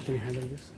Can you handle this?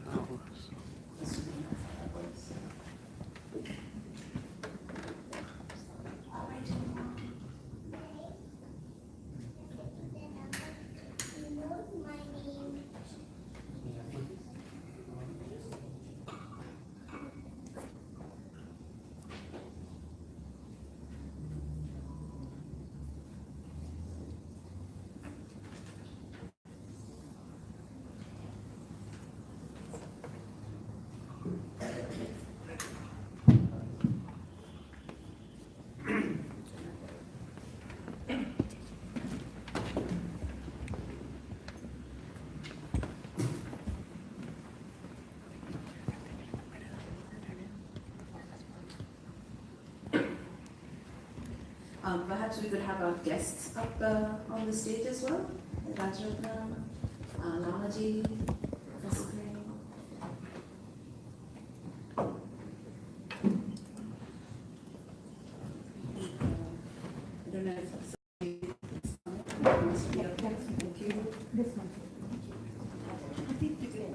Perhaps we could have our guests up on the stage as well. Rajratna, Lamaji, Professor Gray. I don't know if somebody wants to be okay. Thank you. This one. I think you can.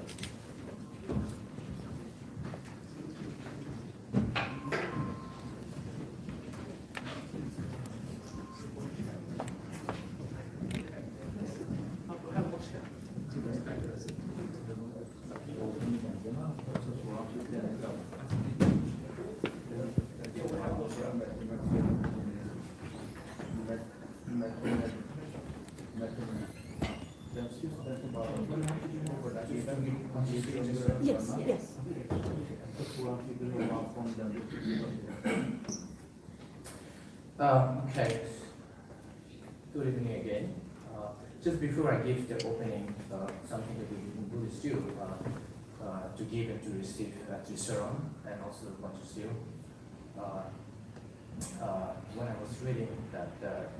Yes, yes. Okay. Good evening again. Just before I give the opening, something that we in Buddhist do, to give and to receive Trisharam and also Panchasila. When I was reading that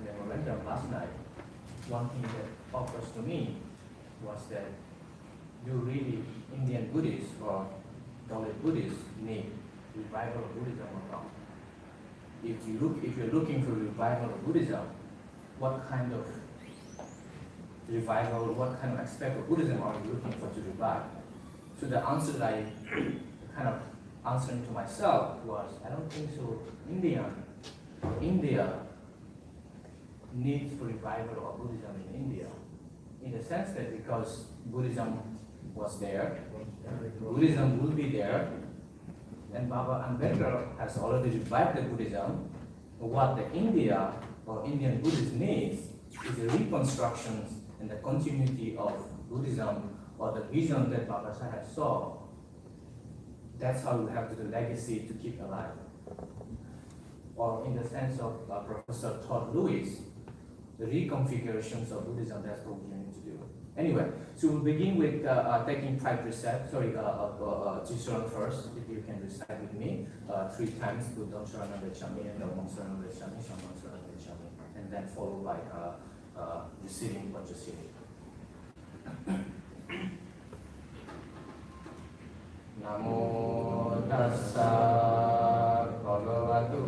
memorandum last night, one thing that occurs to me was that do really Indian Buddhists or Dalit Buddhists need revival of Buddhism or not? If you're looking for revival of Buddhism, what kind of revival, what kind of aspect of Buddhism are you looking for to revive? So the answer that I kind of answering to myself was, I don't think so. India needs for revival of Buddhism in India, in the sense that because Buddhism was there, Buddhism will be there, and Baba Ambedkar has already revived the Buddhism. What the India or Indian Buddhists needs is a reconstruction and the continuity of Buddhism or the vision that Baba Sahib saw. That's how we have the legacy to keep alive. Or in the sense of Professor Todd Lewis, the reconfigurations of Buddhism, that's what we need to do. Anyway, so we'll begin with taking 5 precepts, Jisharan first, if you can recite with me 3 times, Buddham Sharanam Gacchami, and Dhammam Sharanam Gacchami, Sangham Sharanam Gacchami, and then followed by receiving Panchasila. Namo tassa bhagavato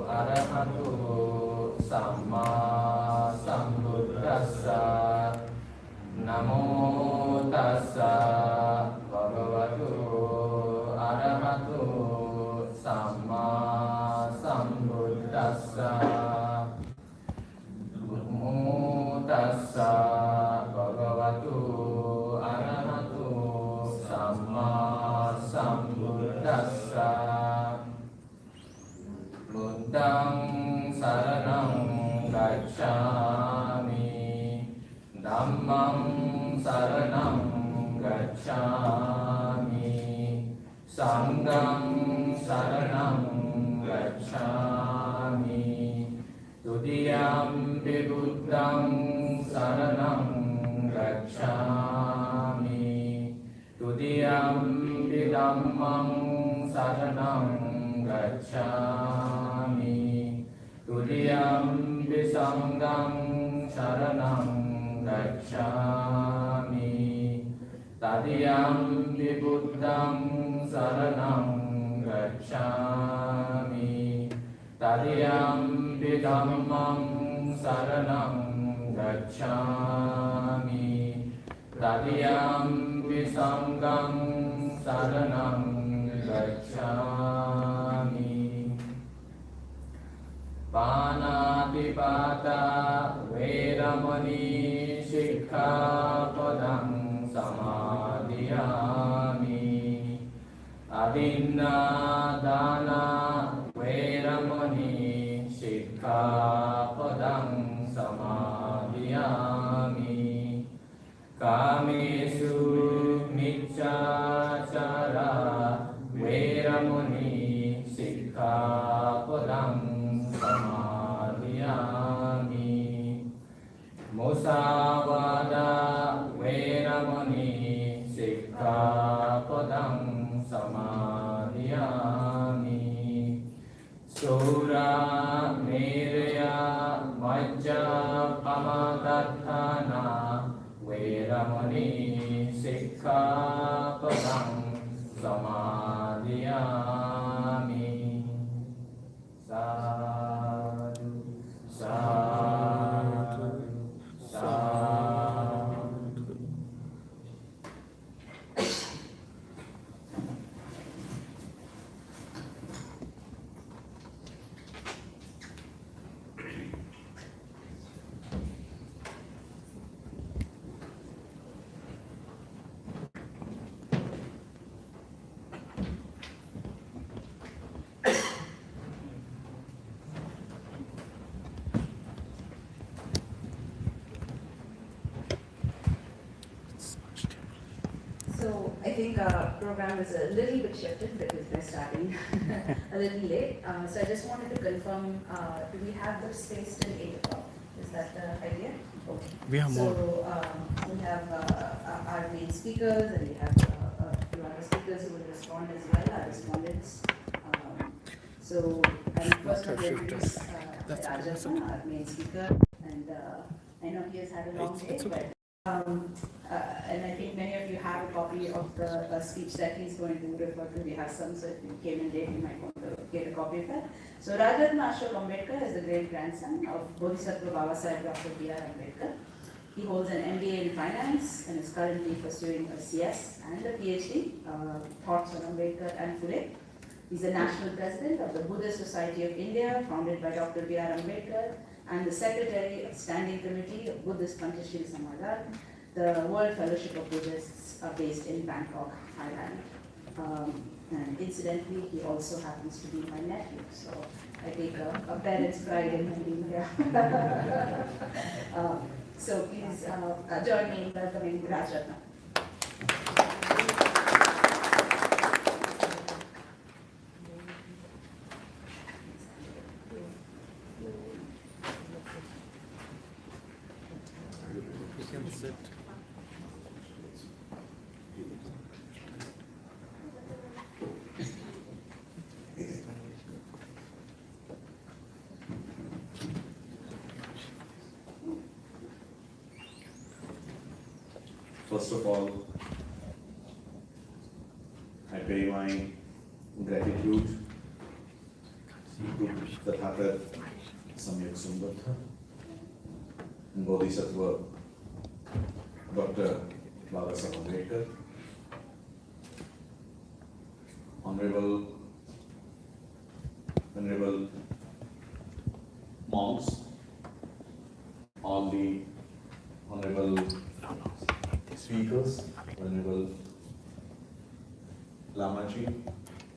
arahato samma sambuddhassa. Namo tassa bhagavato arahato samma sambuddhassa. Namo tassa bhagavato arahato samma sambuddhassa. Buddhang saranang gacchami, Dhammang saranang gacchami, Sangham saranang gacchami, Tudiyampi Buddhang saranang gacchami, Tudiyampi Dhammang saranang gacchami, Tudiyampi Sangham saranang gacchami, Tadiyampi Buddhang saranang gacchami, Tadiyampi Dhammang saranang gacchami, Tadiyampi Sangam Saranam Gacchami. Panatipata Veramani Sikkhapadam Samadhiyami. Adinadana Veramani Sikkhapadam Samadhiyami. Kamesu Micchachara Veramani Sikkhapadam Samadhiyami. Musavada Veramani Sikkhapadam Samadhiyami. Sura Mereya Majja Pamadatthana Veramani Sikkhapadam Samadhiyami. Sadhu, sadhu, sadhu. So I think our program is a little bit shifted because we're starting a little late. So I just wanted to confirm, do we have the space till 8 o'clock? Is that the idea? Okay. We have more. So we have our main speakers and we have a few other speakers who will respond as well, our respondents. So I'm first going to introduce Rajan, our main speaker. And I know he has had a long day, but and I think many of you have a copy of the speech that he's going to refer to. We have some, so if you came in late, you might want to get a copy of that. So Rajan Ambedkar is the great grandson of Bodhisattva Babasaheb Dr. B.R. Ambedkar. He holds an MBA in finance and is currently pursuing a CS and a PhD, thoughts on Ambedkar and Phule. He's the national president of the Buddhist Society of India, founded by Dr. B.R. Ambedkar, and the secretary of Standing Committee of Buddhist Pantashil Samajan. The World Fellowship of Buddhists are based in Bangkok, Thailand. And incidentally, he also happens to be my nephew, so I take a parent's pride in him being here. So please join me in welcoming Rajan. First of all, I pay my gratitude to the Thatat Samyak Sumbatha and Bodhisattva Dr. Babasaheb Ambedkar, Honorable monks, all the honorable speakers, Venerable Lamaji,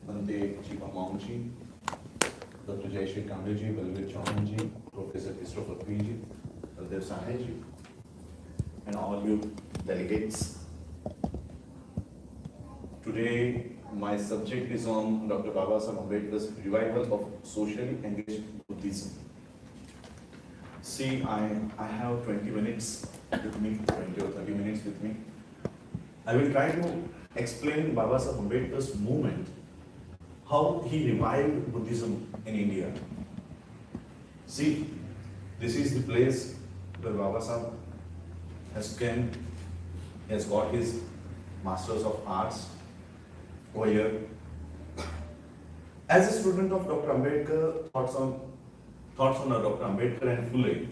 Bante Chipa Mongji, Dr. Jayshree Kamleji, Balvir Chauhanji, Professor Christopher P.G., Baldev Sahaji, and all you delegates. Today, my subject is on Dr. Babasaheb Ambedkar's revival of socially engaged Buddhism. See, I have 20 minutes with me, 20 or 30 minutes with me. I will try to explain Babasaheb Ambedkar's movement, how he revived Buddhism in India. See, this is the place where Babasaheb has came, he has got his Masters of Arts over here. As a student of Dr. Ambedkar, thoughts on Dr. Ambedkar and Phule,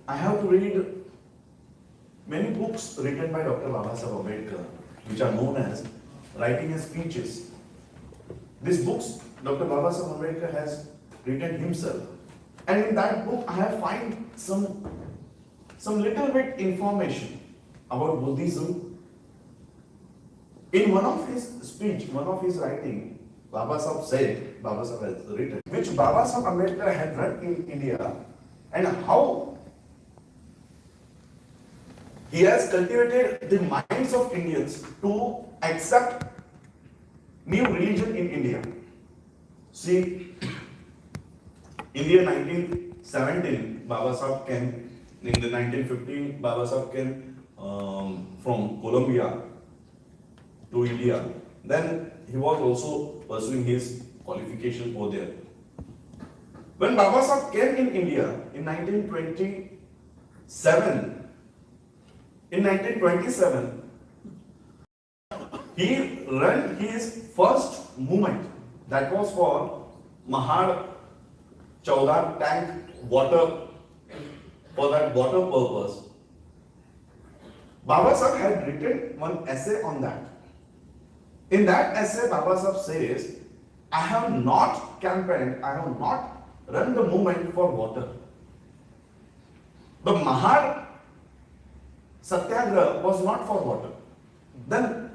I have to read many books written by Dr. Babasaheb Ambedkar. which are known as writing as speeches. These books Dr. Babasaheb Ambedkar has written himself, and in that book I have find some little bit information about Buddhism. In one of his speech, one of his writing, Babasaheb has written, which Babasaheb Ambedkar had run in India, and how he has cultivated the minds of Indians to accept new religion in India. See, India 1917, Babasaheb came, in the 1915, Babasaheb came from Colombia to India. Then he was also pursuing his qualification over there. When Babasaheb came in India in 1927, he ran his first movement, that was for Mahad 14 tank water, for that water purpose. Babasaheb had written one essay on that. In that essay, Babasaheb says, I have not campaigned, I have not run the movement for water. The Mahad Satyagraha was not for water. Then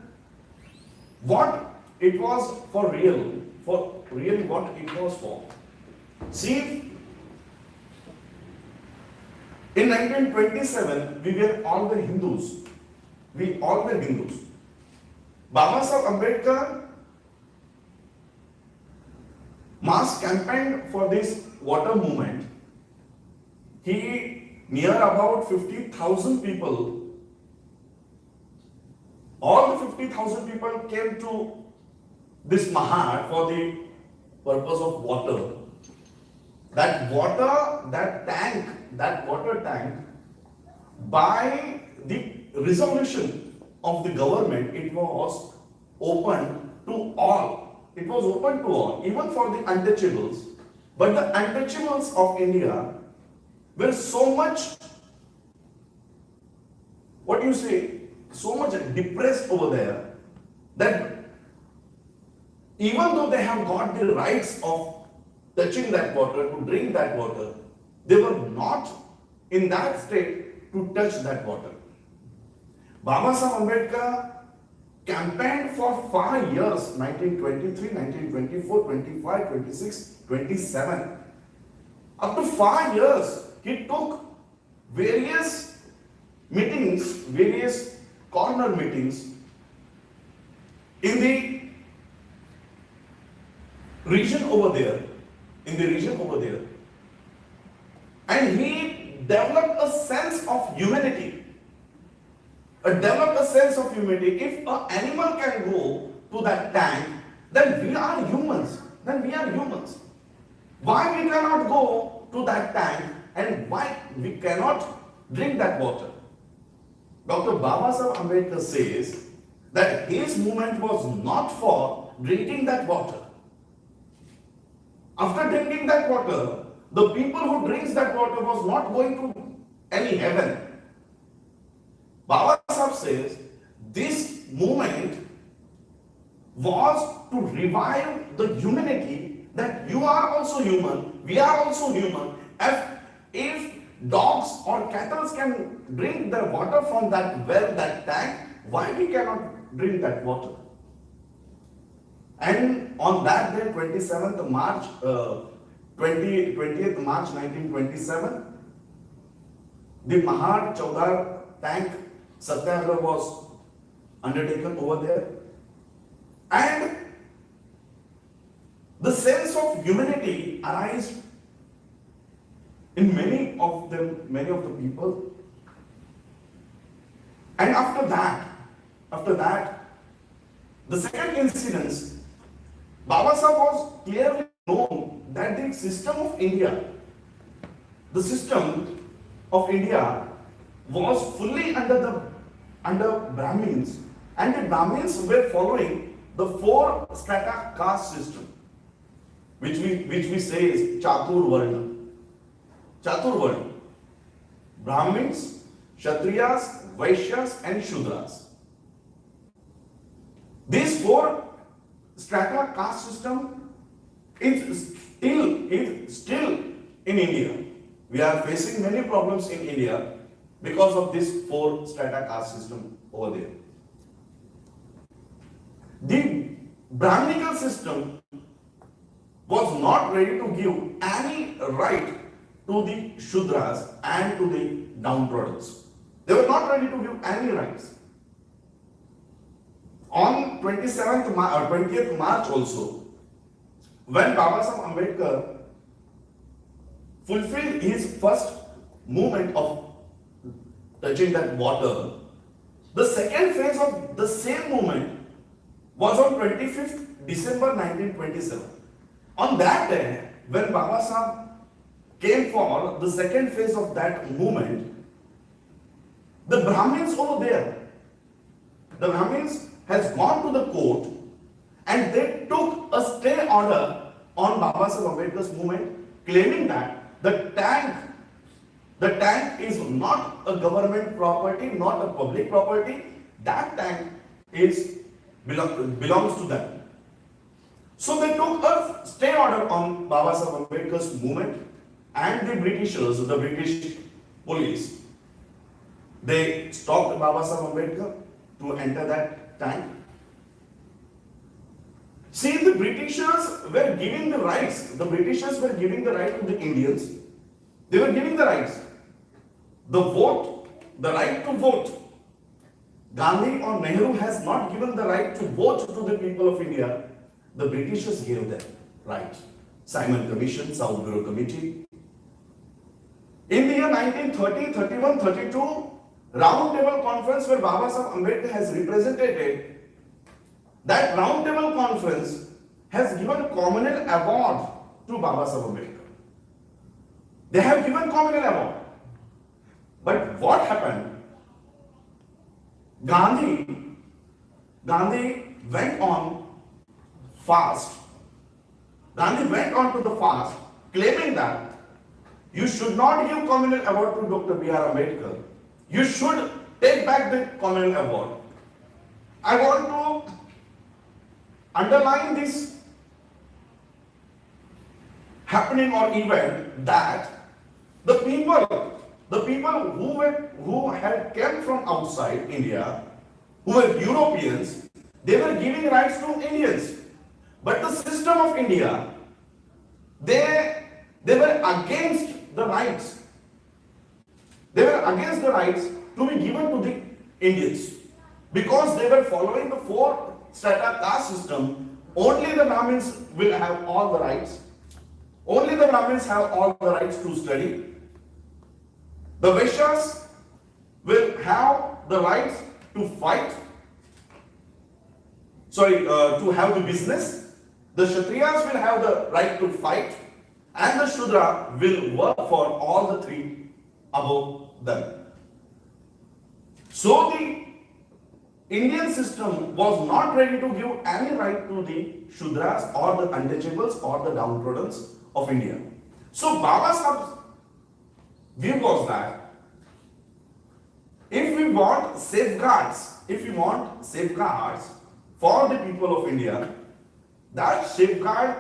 what it was for really what it was for. See, in 1927, we were all the Hindus. We all were Hindus. Babasaheb Ambedkar mass campaigned for this water movement. He, near about 50,000 people, all the 50,000 people came to this Mahad for the purpose of water. That water tank, by the resolution of the government, it was open to all. It was open to all, even for the untouchables. But the untouchables of India were so much, so much depressed over there, that even though they have got the rights of touching that water, to drink that water, they were not in that state to touch that water. Babasaheb Ambedkar campaigned for 5 years, 1923, 1924, 25, 26, 27. Up to 5 years, he took various meetings, various corner meetings in the region over there, and he developed a sense of humanity. If an animal can go to that tank, then we are humans. Why we cannot go to that tank, and why we cannot drink that water? Dr. Babasaheb Ambedkar says that his movement was not for drinking that water. After drinking that water, the people who drinks that water was not going to any heaven. Babasaheb says this movement was to revive the humanity, that you are also human, we are also human. If dogs or cattle can drink the water from that well, that tank, why we cannot drink that water? And on that day, 20th March 1927, the Mahad 14 tank Satyagraha was undertaken over there. And the sense of humanity arised in many of the people. And after that, the second incident, Babasaheb was clearly known that the system of India was fully under Brahmins, and the Brahmins were following the 4 strata caste system, which we say is Chatur Varna. Brahmins, Kshatriyas, Vaishyas and Shudras. This four strata caste system is still in India. We are facing many problems in India because of this four strata caste system over there. The Brahminical system was not ready to give any right to the Shudras and to the downtrodden. They were not ready to give any rights. On 20th March also, when Baba Saheb Ambedkar fulfilled his first movement of touching that water, the second phase of the same movement was on 25th December 1927. On that day, when Baba Saheb came for the second phase of that movement, the Brahmins over there, the Brahmins has gone to the court and they took a stay order on Baba Saheb Ambedkar's movement, claiming that the tank is not a government property, not a public property. That tank belongs to them. So they took a stay order on Baba Saheb Ambedkar's movement, and the Britishers, the British police, they stopped Baba Saheb Ambedkar to enter that tank. See, the Britishers were giving the rights. The Britishers were giving the right to the Indians. They were giving the rights. The vote, the right to vote. Gandhi or Nehru has not given the right to vote to the people of India. The Britishers gave them right. Simon Commission, South Bureau Committee. In the year 1930, 31, 32, Round Table Conference where Baba Saheb Ambedkar has represented, that Round Table Conference has given communal award to Baba Saheb Ambedkar. They have given communal award. But what happened? Gandhi went on fast. Gandhi went on to the fast, claiming that you should not give communal award to Dr. B.R. Ambedkar. You should take back the communal award. I want to underline this happening or event that the people who had came from outside India, who were Europeans, they were giving rights to Indians. But the system of India, they were against the rights. They were against the rights to be given to the Indians. Because they were following the four strata caste system, only the Brahmins will have all the rights. Only the Brahmins have all the rights to study. The Vaishyas will have the rights to fight. To have the business. The Kshatriyas will have the right to fight. And the Shudra will work for all the three above them. So the Indian system was not ready to give any right to the Shudras or the untouchables or the downtrodden of India. So Baba Saheb's view was that if we want safeguards for the people of India, that safeguard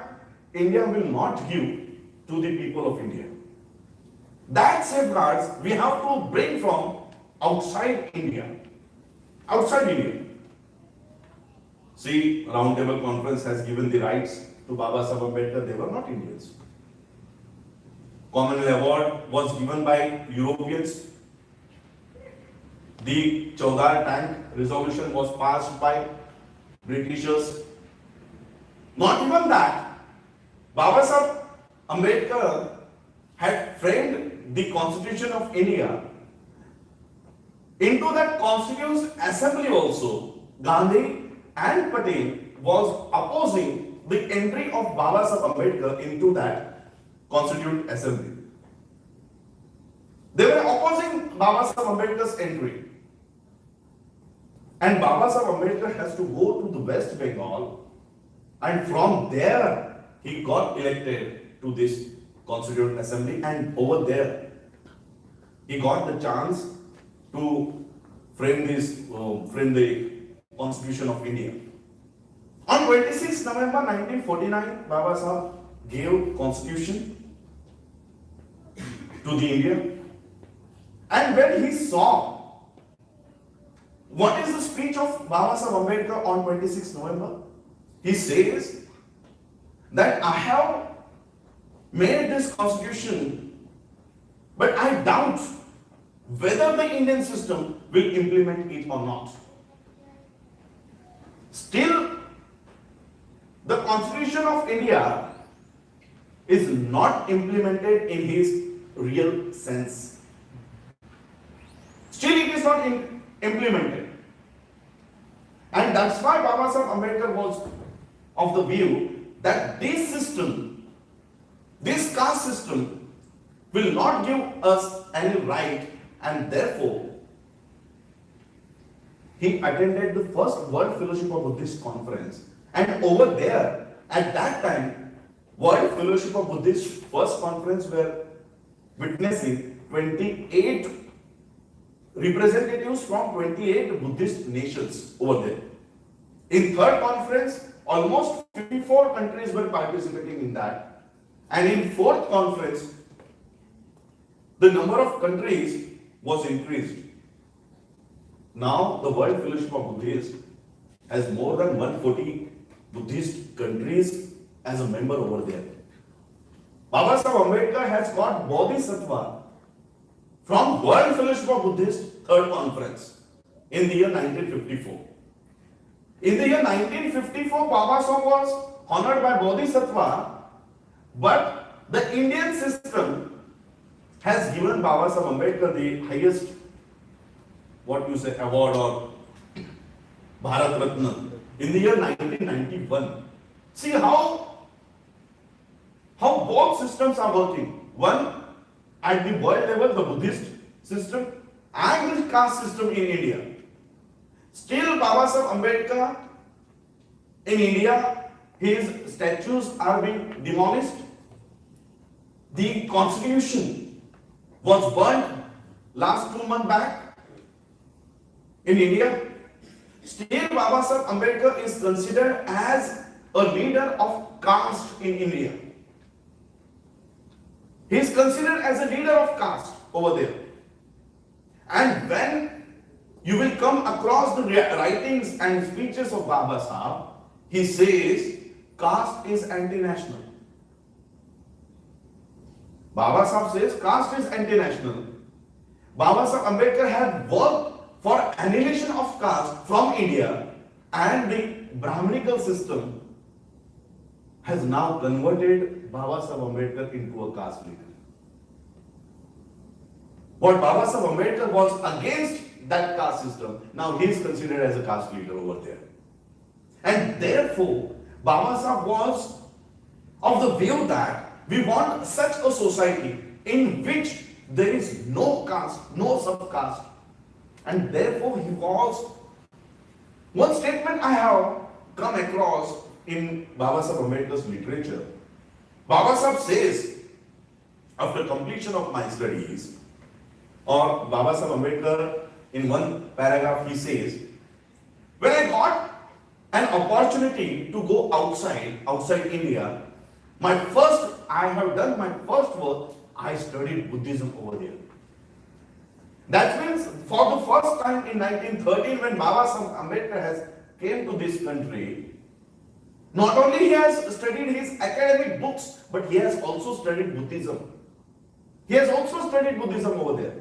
India will not give to the people of India. That safeguards we have to bring from outside India. Outside India. See, Round Table Conference has given the rights to Baba Saheb Ambedkar. They were not Indians. Commonwealth Award was given by Europeans. The Chaudhar Tank resolution was passed by Britishers. Not even that. Baba Saheb Ambedkar had framed the Constitution of India. Into that Constituent Assembly also, Gandhi and Patel was opposing the entry of Baba Saheb Ambedkar into that Constituent Assembly. They were opposing Baba Saheb Ambedkar's entry. And Baba Saheb Ambedkar has to go to the West Bengal, and from there he got elected to this Constituent Assembly, and over there he got the chance to frame the Constitution of India. On 26 November 1949, Baba Sahib gave constitution to the India. And when he saw what is the speech of Baba Sahib Ambedkar on 26 November, he says that I have made this constitution, but I doubt whether the Indian system will implement it or not. Still, the Constitution of India is not implemented in his real sense. Still, it is not implemented. And that's why Baba Sahib Ambedkar was of the view that this system, this caste system, will not give us any right, and therefore he attended the first World Fellowship of Buddhist Conference. And over there, at that time, World Fellowship of Buddhist first conference were witnessing 28 representatives from 28 Buddhist nations over there. In third conference, almost 54 countries were participating in that. And in fourth conference, the number of countries was increased. Now, the World Fellowship of Buddhists has more than 140 Buddhist countries as a member over there. Baba Sahib Ambedkar has got Bodhisattva from World Fellowship of Buddhists third conference in the year 1954. In the year 1954, Baba Sahib was honored by Bodhisattva, but the Indian system has given Baba Sahib Ambedkar the highest, award or Bharat Ratna in the year 1991. See how both systems are working. One at the world level, the Buddhist system, and the caste system in India. Still, Baba Sahib Ambedkar in India, his statues are being demolished. The constitution was burnt last 2 months back in India. Still, Baba Sahib Ambedkar is considered as a leader of caste in India. He is considered as a leader of caste over there. And when you will come across the writings and speeches of Baba Sahib, he says caste is anti-national. Baba Sahib says caste is anti-national. Baba Sahib Ambedkar had worked for annihilation of caste from India, and the Brahminical system has now converted Baba Sahib Ambedkar into a caste leader. What Baba Sahib Ambedkar was against that caste system, now he is considered as a caste leader over there. And therefore, Baba Sahib was of the view that we want such a society in which there is no caste, no subcaste. And therefore, he was. One statement I have come across in Baba Sahib Ambedkar's literature. Baba Sahib says, after completion of my studies, or Baba Sahib Ambedkar in one paragraph he says, when I got an opportunity to go outside India, I have done my first work, I studied Buddhism over there. That means for the first time in 1913, when Baba Sahib Ambedkar has came to this country, not only he has studied his academic books, but he has also studied Buddhism. He has also studied Buddhism over there.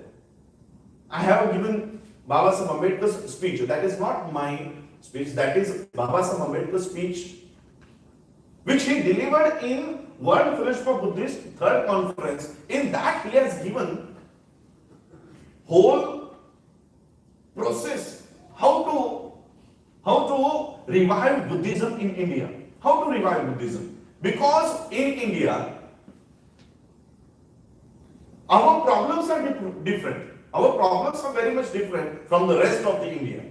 I have given Baba Sahib Ambedkar's speech. That is not my speech, that is Baba Sahib Ambedkar's speech, which he delivered in World Fellowship of Buddhist third conference. In that he has given whole process how to revive Buddhism in India. How to revive Buddhism? Because in India, our problems are different. Our problems are very much different from the rest of the India.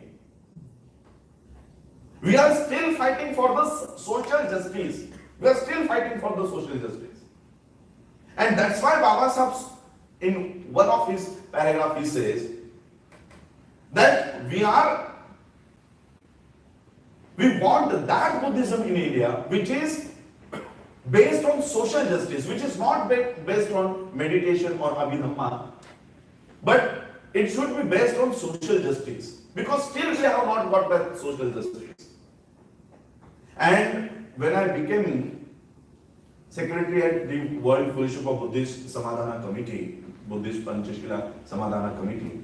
We are still fighting for the social justice. We are still fighting for the social justice. And that's why Baba Sahib, in one of his paragraphs, he says that we are We want that Buddhism in India, which is based on social justice, which is not based on meditation or abhidhamma, but it should be based on social justice. Because still we have not got that social justice. And when I became secretary at the World Fellowship of Buddhist Samadhana Committee, Buddhist Panchashila Samadhana Committee,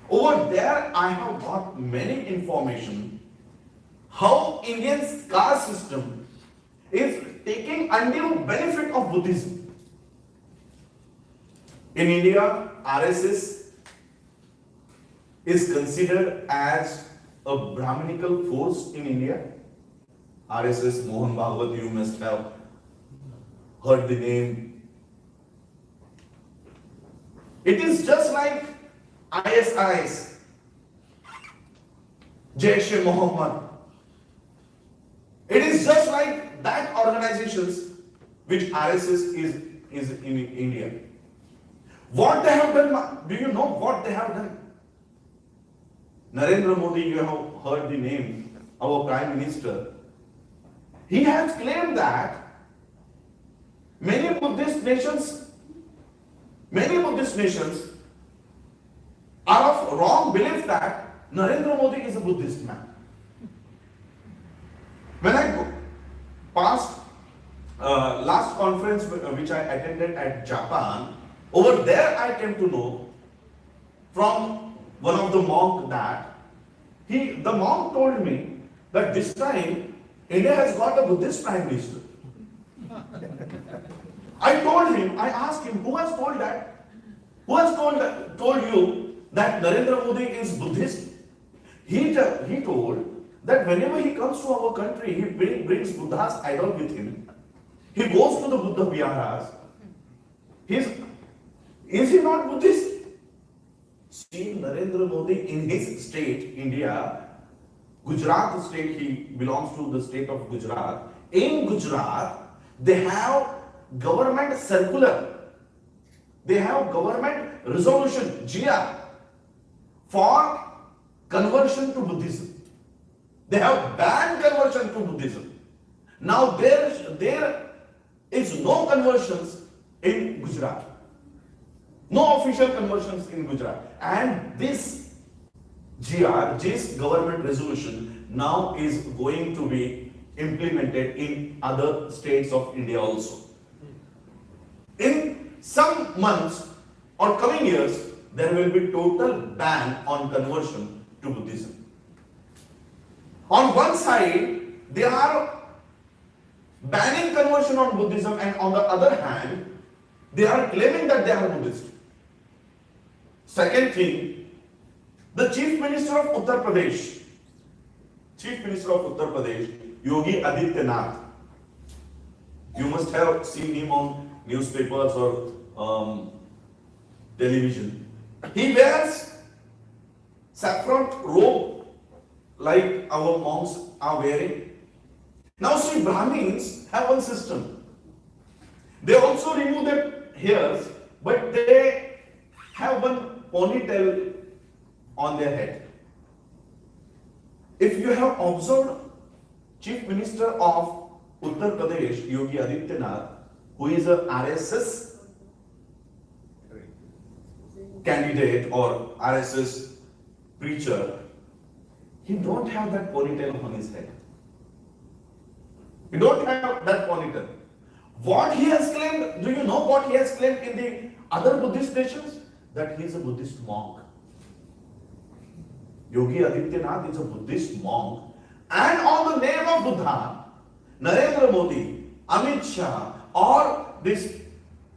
over there I have got many information how Indian caste system is taking undue benefit of Buddhism. In India, RSS is considered as a Brahminical force in India. RSS, Mohan Bhagwat, you must have heard the name. It is just like ISIS, Jaish-e-Mohammed. It is just like that organizations which RSS is in India. What they have done, do you know what they have done? Narendra Modi, you have heard the name, our Prime Minister. He has claimed that many Buddhist nations are of wrong belief that Narendra Modi is a Buddhist man. When I passed last conference which I attended at Japan, over there I came to know from one of the monk that the monk told me that this time India has got a Buddhist Prime Minister. I asked him, who has told that? Who has told you that Narendra Modi is Buddhist? He told that whenever he comes to our country, he brings Buddha's idol with him. He goes to the Buddha Viharas. Is he not Buddhist? See, Narendra Modi in his state, India, Gujarat state, he belongs to the state of Gujarat. In Gujarat, they have government circular. They have government resolution, GR, for conversion to Buddhism. They have banned conversion to Buddhism. Now there is no conversions in Gujarat. No official conversions in Gujarat. And this GR, this government resolution, now is going to be implemented in other states of India also. In some months or coming years, there will be total ban on conversion to Buddhism. On one side, they are banning conversion on Buddhism, and on the other hand, they are claiming that they are Buddhist. Second thing, the Chief Minister of Uttar Pradesh, Yogi Adityanath, you must have seen him on newspapers or television. He wears saffron robe like our monks are wearing. Now see, Brahmins have one system. They also remove their hairs, but they have one ponytail on their head. If you have observed Chief Minister of Uttar Pradesh, Yogi Adityanath, who is a RSS candidate or RSS preacher, he don't have that ponytail on his head. He don't have that ponytail. What he has claimed, do you know what he has claimed in the other Buddhist nations? That he is a Buddhist monk. Yogi Adityanath is a Buddhist monk, and on the name of Buddha, Narendra Modi, Amit Shah, or this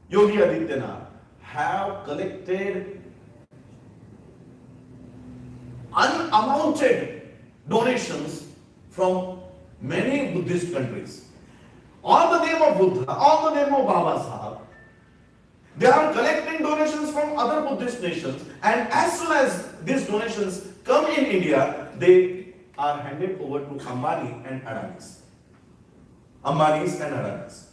Yogi Adityanath have collected unamounted donations from many Buddhist countries. On the name of Buddha, on the name of Baba Sahib, they are collecting donations from other Buddhist nations, and as soon as these donations come in India, they are handed over to Ambani and Adanis. Ambanis and Adanis.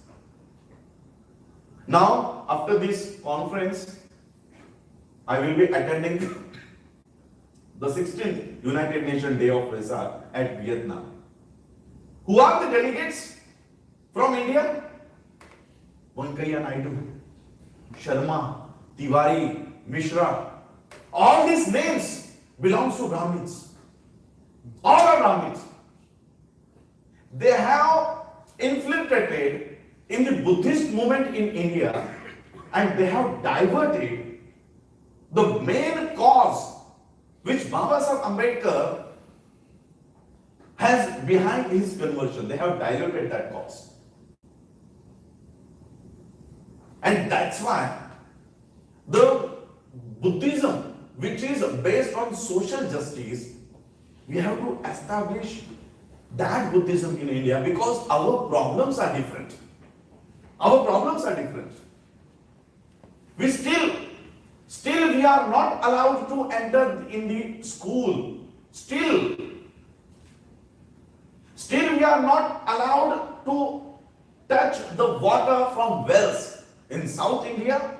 Now, after this conference, I will be attending the 16th United Nations Day of Vesak at Vietnam. Who are the delegates from India? Venkaiah Naidu, Sharma, Tiwari, Mishra. All these names belongs to Brahmins. All are Brahmins. They have infiltrated in the Buddhist movement in India, and they have diverted the main cause which Baba Sahib Ambedkar has behind his conversion. They have diluted that cause. And that's why the Buddhism, which is based on social justice, we have to establish that Buddhism in India, because our problems are different. Our problems are different. We still we are not allowed to enter in the school. Still we are not allowed to touch the water from wells. In South India,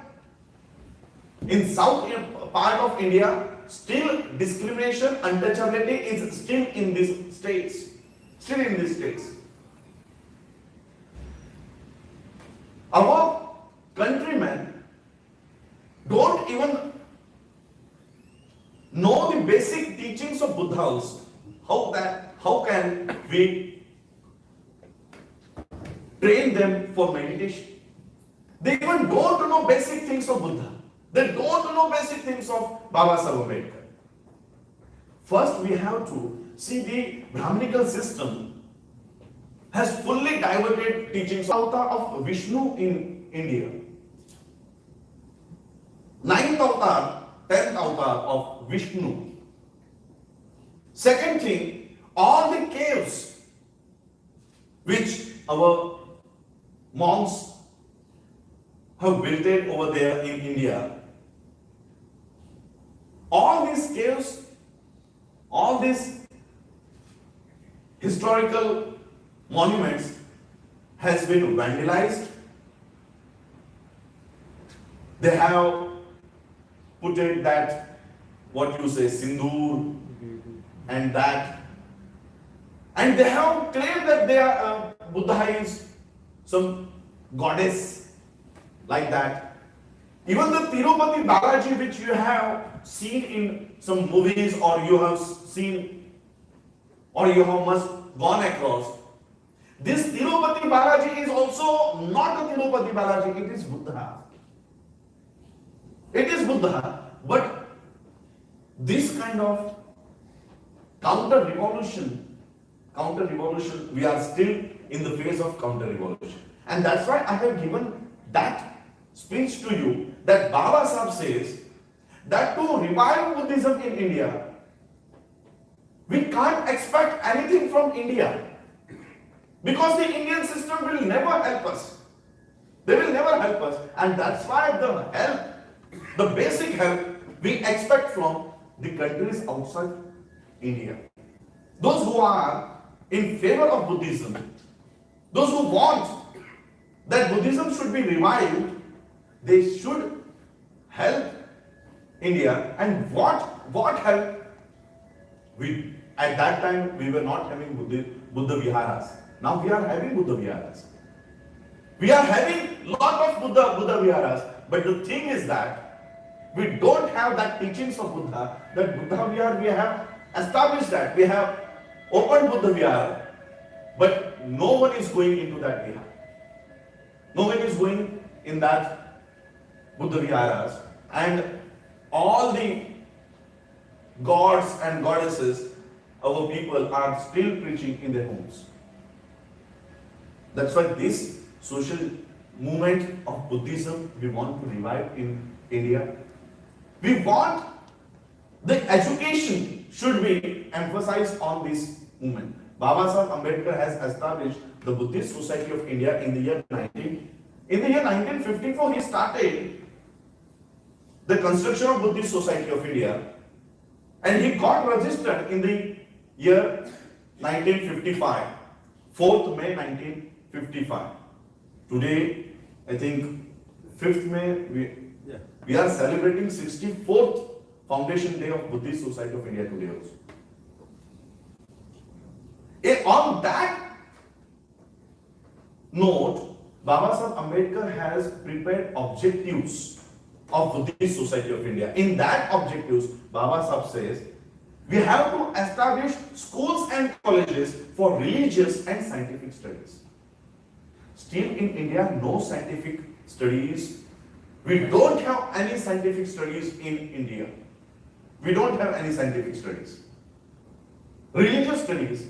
in south part of India, still discrimination, untouchability is still in these states. Still in these states. Our countrymen don't even know the basic teachings of Buddha also. How can we train them for meditation? They even don't know basic things of Buddha. They don't know basic things of Baba Sahib Ambedkar. First, we have to see the Brahminical system has fully diverted teachings of Vishnu in India. 9th avatar, 10th avatar of Vishnu. Second thing, all the caves which our monks have built it over there in India, all these caves, all these historical monuments has been vandalized. They have put it that, what you say, sindoor and that, and they have claimed that they are Buddha is some goddess like that. Even the Tirupati Balaji, which you have seen in some movies, or you have seen, or you have must gone across, this Tirupati Balaji is also not a Tirupati Balaji, it is Buddha. It is Buddha, but this kind of counter-revolution, we are still in the phase of counter-revolution. And that's why I have given that speech to you, that Baba Sahib says that to revive Buddhism in India, we can't expect anything from India, because the Indian system will never help us. They will never help us, and that's why the help, the basic help, we expect from the countries outside India. Those who are in favor of Buddhism, those who want that Buddhism should be revived, they should help India. And what help? At that time we were not having Buddha Viharas. Now we are having Buddha Viharas. We are having lot of Buddha Viharas. But the thing is that we don't have that teachings of Buddha. That Buddha Vihar, we have established that. We have opened Buddha Vihar. But no one is going into that Vihar. No one is going in that Buddha Viharas. And all the gods and goddesses, our people are still preaching in their homes. That's why this social movement of Buddhism we want to revive in India. We want the education should be emphasized on this movement. Baba Sahib Ambedkar has established the Buddhist Society of India in the year 1954. He started the construction of Buddhist Society of India, and he got registered in the year 1955, 4th May 1955. Today, I think 5th May, we are celebrating 64th Foundation Day of Buddhist Society of India today also. On that note, Baba Sahib Ambedkar has prepared objectives of Buddhist Society of India. In that objectives, Baba Sahib says, we have to establish schools and colleges for religious and scientific studies. Still in India, no scientific studies. We don't have any scientific studies in India. We don't have any scientific studies. Religious studies.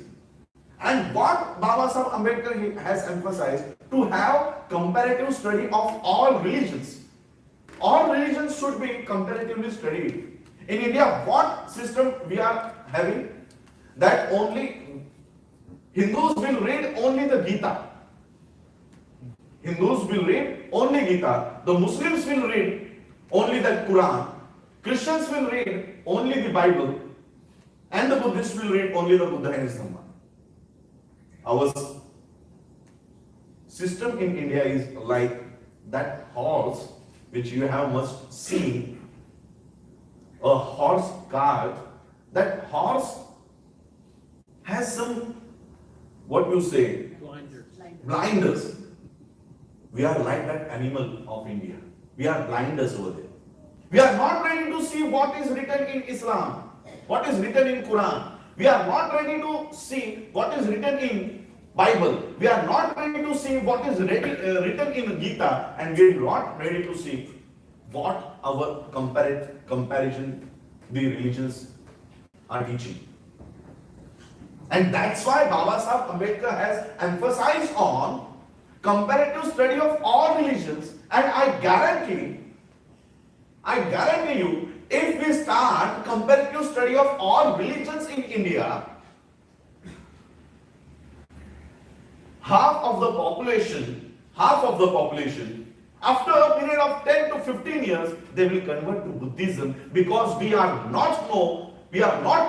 And what Baba Sahib Ambedkar has emphasized, to have comparative study of all religions. All religions should be comparatively studied. In India, what system we are having? That only Hindus will read only the Gita. Hindus will read only Gita. The Muslims will read only the Quran. Christians will read only the Bible. And the Buddhists will read only the Buddha and his Dhamma. Our system in India is like that horse which you have must seen, a horse cart. That horse has some, what you say, blinders. We are like that animal of India. We are blinders over there. We are not ready to see what is written in Islam, what is written in Quran. We are not ready to see what is written in Bible. We are not ready to see what is written in Gita, and we are not ready to see what our comparison the religions are teaching. And that's why Baba Sahib Ambedkar has emphasized on comparative study of all religions. And I guarantee you, if we start comparative study of all religions in India, half of the population, after a period of 10 to 15 years, they will convert to Buddhism, because we are not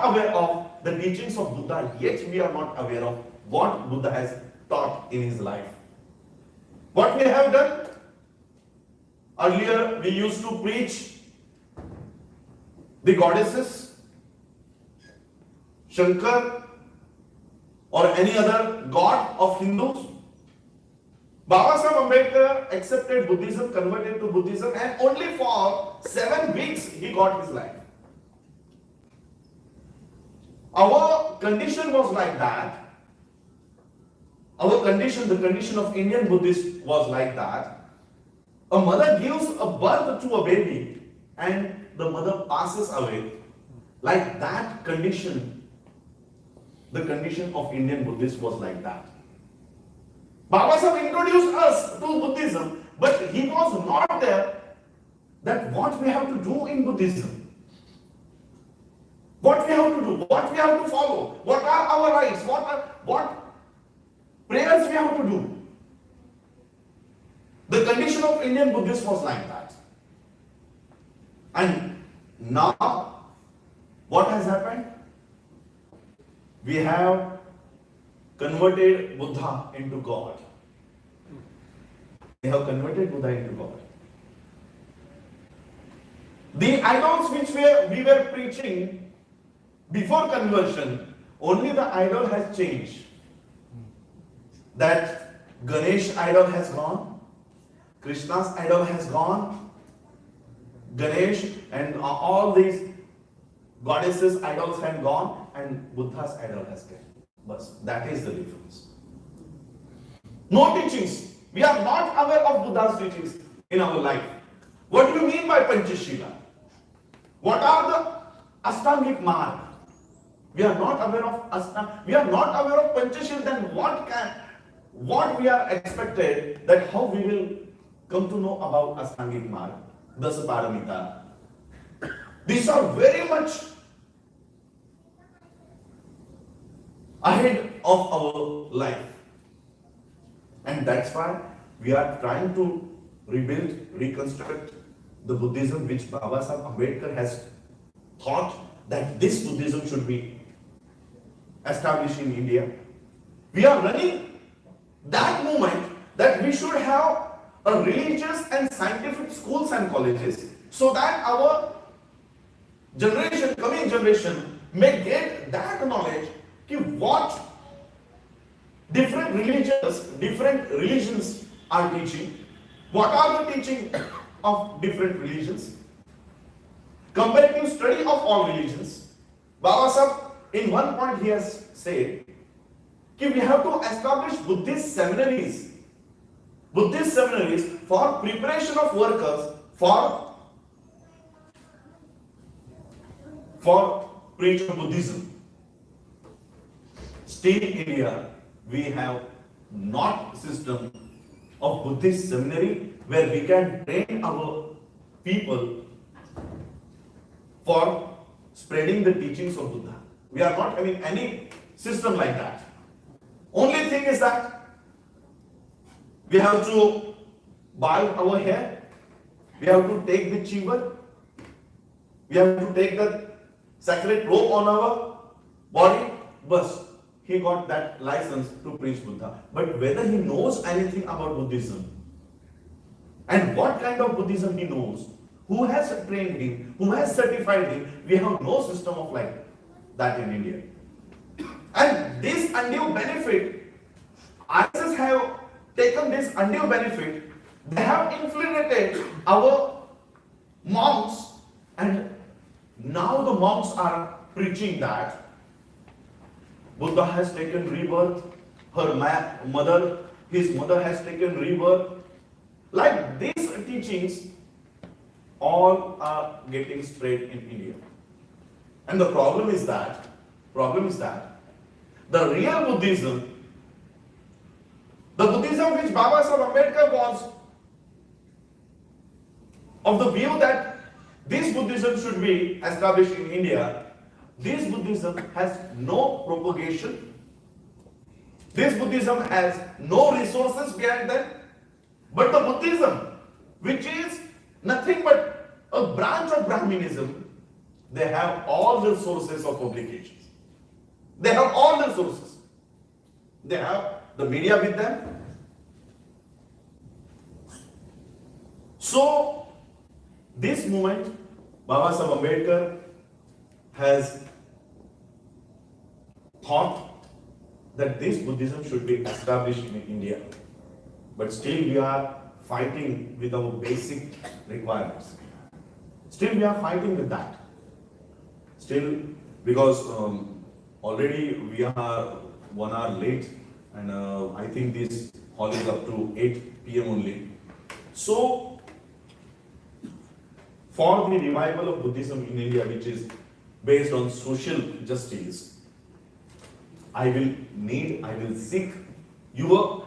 aware of the teachings of Buddha, yet we are not aware of what Buddha has taught in his life. What we have done? Earlier we used to preach the goddesses, Shankar, or any other god of Hindus. Baba Sahib Ambedkar accepted Buddhism, converted to Buddhism, and only for 7 weeks he got his life. Our condition was like that. Our condition, the condition of Indian Buddhists was like that. A mother gives a birth to a baby and the mother passes away. Like that condition, the condition of Indian Buddhists was like that. Baba Sahib introduced us to Buddhism, but he was not there that what we have to do in Buddhism. What we have to do, what we have to follow, what are our rights, what prayers we have to do. The condition of Indian Buddhists was like that. And now, what has happened? We have converted Buddha into God. We have converted Buddha into God. The idols which we were preaching before conversion, only the idol has changed. That Ganesh idol has gone, Krishna's idol has gone, Ganesh and all these goddesses idols have gone, and Buddha's idol has come. But that is the difference. No teachings. We are not aware of Buddha's teachings in our life. What do you mean by Panchashila? What are the Ashtangik Marg? We are not aware of Ashtang. We are not aware of Panchashila. Then what we are expected, that how we will come to know about Ashtangik Marg, Dasa Paramita. These are very much ahead of our life. And that's why we are trying to rebuild, reconstruct the Buddhism which Baba Sahib Ambedkar has thought that this Buddhism should be established in India. We are running that movement that we should have a religious and scientific schools and colleges, so that our generation, coming generation, may get that knowledge what different religions are teaching. What are the teaching of different religions? Comparative study of all religions. Baba Sahib, in one point he has said, that we have to establish Buddhist seminaries for preparation of workers for preaching Buddhism. Still in India, we have not system of Buddhist seminary where we can train our people for spreading the teachings of Buddha. We are not having any system like that. Only thing is that we have to boil our hair, we have to take the chivar, we have to take the sacred robe on our body, but he got that license to preach Buddha. But whether he knows anything about Buddhism and what kind of Buddhism he knows, who has trained him, who has certified him, we have no system of like that in India. And this undue benefit, ISIS have taken this undue benefit, they have infiltrated our monks, and now the monks are preaching that Buddha has taken rebirth, his mother has taken rebirth. Like these teachings, all are getting spread in India. And the problem is that the real Buddhism, the Buddhism which Baba Sahib Ambedkar was of the view that this Buddhism should be established in India, this Buddhism has no propagation. This Buddhism has no resources behind that. But the Buddhism, which is nothing but a branch of Brahminism, they have all the sources of publications. They have all the sources. They have the media with them. So, this movement, Baba Sahib Ambedkar has thought that this Buddhism should be established in India. But still we are fighting with our basic requirements. Still we are fighting with that. Still, because already we are 1 hour late, and I think this hall is up to 8 p.m. only. So, for the revival of Buddhism in India, which is based on social justice, I will seek your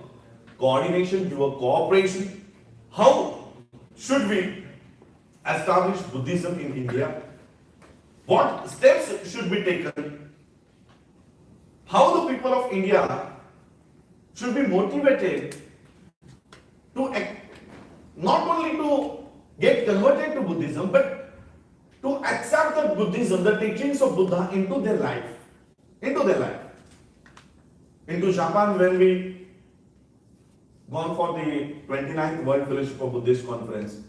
coordination, your cooperation. How should we establish Buddhism in India? What steps should be taken? How the people of India should be motivated to not only to get converted to Buddhism, but to accept the Buddhism, the teachings of Buddha into their life. Into Japan, when we gone for the 29th World Fellowship of Buddhist Conference,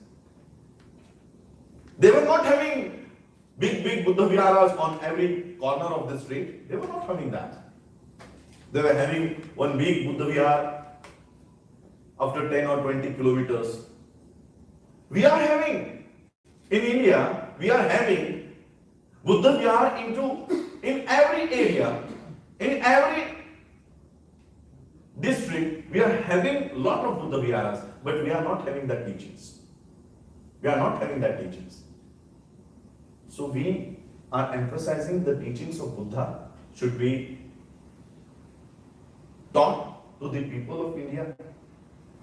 they were not having big Buddha viharas on every corner of the street. They were not having that. They were having one big Buddha vihar after 10 or 20 kilometers. We are having, in India, we are having Buddha vihar in every area, in every district, we are having a lot of Buddha viharas, but we are not having that teachings. So we are emphasizing the teachings of Buddha should be taught to the people of India.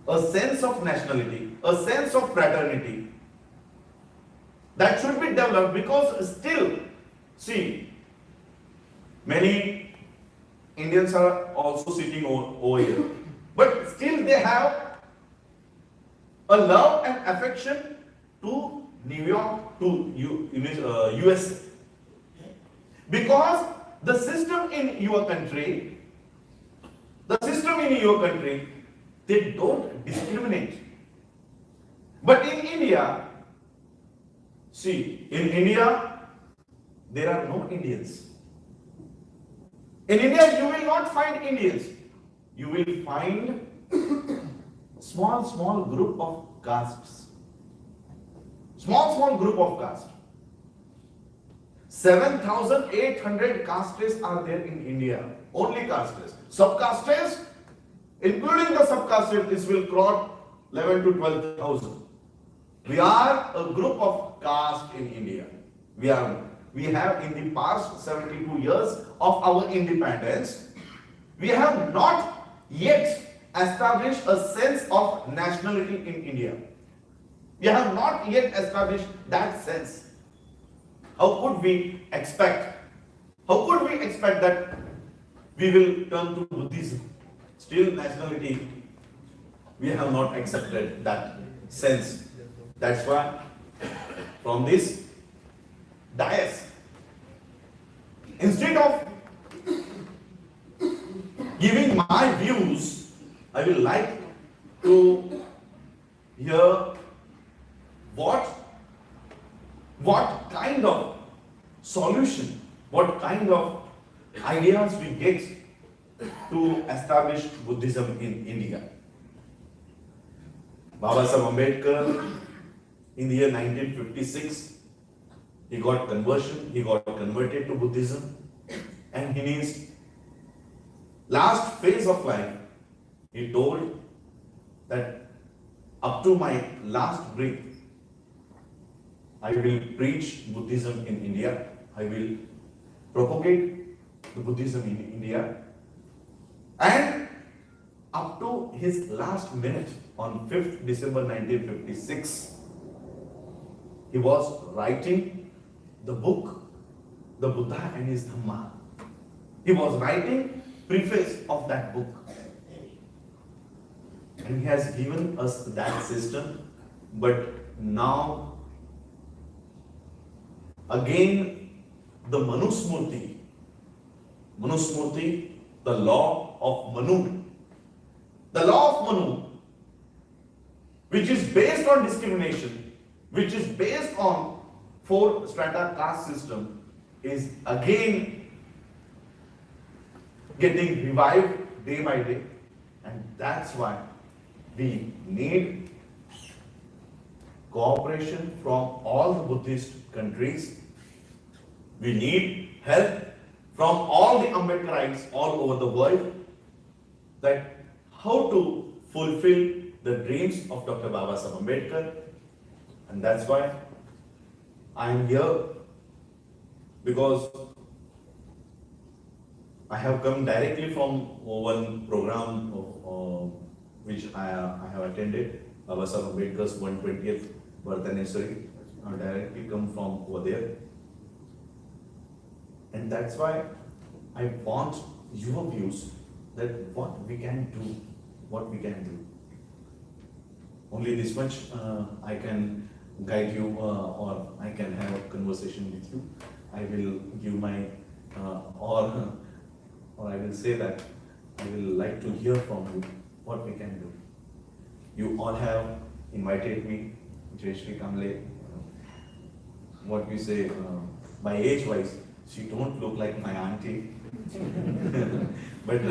A sense of nationality, a sense of fraternity, that should be developed, because still, see, many Indians are also sitting over here, but still they have a love and affection to New York, to US, because the system in your country, they don't discriminate. But in India, see, in India, there are no Indians. In India, you will not find Indians. you will find small group of castes. Small group of castes. 7,800 castes are there in India. Only castes. Subcastes, including the subcastes, this will cross 11 to 12,000. We are a group of castes in India. We have in the past 72 years of our independence, we have not yet established a sense of nationality in India. We have not yet established that sense. How could we expect that we will turn to Buddhism? Still nationality, we have not accepted that sense. That's why from this dais, instead of giving my views, I will like to hear what kind of solution, what kind of ideas we get to establish Buddhism in India. Baba Saheb Ambedkar, in the year 1956, he got converted to Buddhism, and in his last phase of life, he told that up to my last breath, I will preach Buddhism in India. I will propagate the Buddhism in India. And up to his last minute on 5th December 1956, he was writing the book, The Buddha and His Dhamma. He was writing preface of that book. And he has given us that system, but now again the Manusmriti, the law of Manu, which is based on discrimination, which is based on 4 strata caste system, is again getting revived day by day. And that's why we need cooperation from all the Buddhist countries. We need help from all the Ambedkarites all over the world, that how to fulfill the dreams of Dr. Baba Saheb Ambedkar. And that's why I am here, because I have come directly from one program which I have attended, Baba Saheb Ambedkar's 120th birth anniversary. I directly come from over there. And that's why I want your views, that what we can do. Only this much I can guide you, or I can have a conversation with you. I will give my, or I will say that I will like to hear from you what we can do. You all have invited me, Jayashree Kamble, what we say, by age wise, she don't look like my auntie, but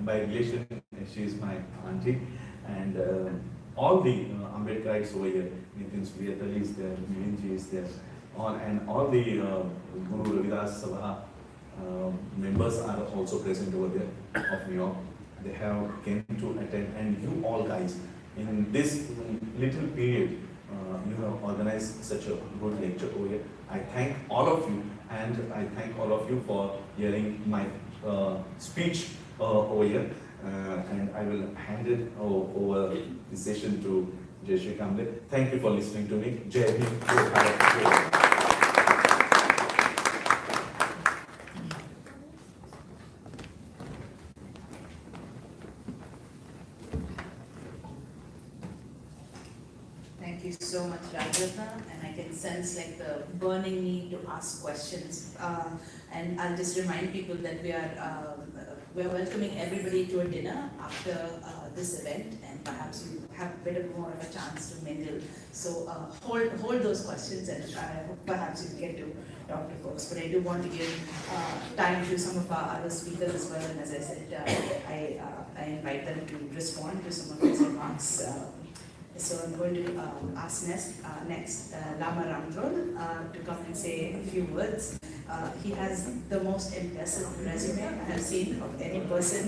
by relation, she is my auntie. And all the Ambedkarites over here, Nitin Suriatali is there, Milinji is there, all the Guru Ravidas Sabha members are also present over there of New York. They have came to attend, and you all guys, in this little period, you have organized such a good lecture over here. I thank all of you, and I thank all of you for hearing my speech over here. And I will hand it over the session to Jayashree Kamble. Thank you for listening to me. Jai Hind, Jai Bharat. Thank you so much, Rajaratna, and I can sense like the burning need to ask questions. And I'll just remind people that we're welcoming everybody to a dinner after this event, and perhaps you have a bit of more of a chance to mingle. So hold those questions, and perhaps you get to talk to folks. But I do want to give time to some of our other speakers as well, and as I said, I invite them to respond to some of his remarks. So I'm going to ask next Lama Ramdrol to come and say a few words. He has the most impressive resume I have seen of any person.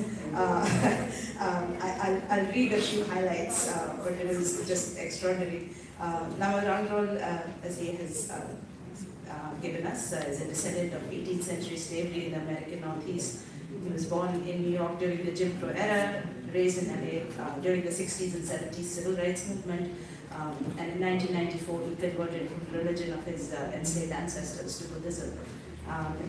I'll read a few highlights, but it is just extraordinary. Lama Ramdrol, as he has given us, is a descendant of 18th century slavery in the American Northeast. He was born in New York during the Jim Crow era, raised in LA during the 60s and 70s civil rights movement, and in 1994 he converted from the religion of his enslaved ancestors to Buddhism.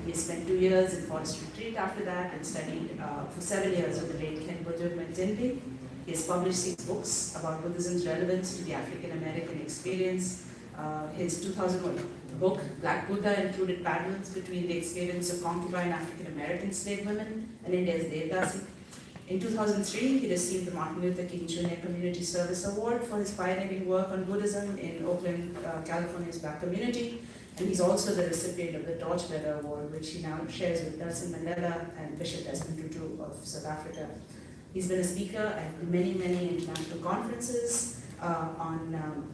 He spent 2 years in forest retreat after that and studied for 7 years with the late Ken Buddha Zindi. He has published 6 books about Buddhism's relevance to the African American experience. His 2001 book, Black Buddha, included parallels between the experience of concubine African American slave women and India's Devdasi. In 2003, he received the Martin Luther King Jr. Community Service Award for his pioneering work on Buddhism in Oakland, California's Black community. And he's also the recipient of the Torchbearer Award, which he now shares with Nelson Mandela and Bishop Desmond Tutu of South Africa. He's been a speaker at many, many international conferences on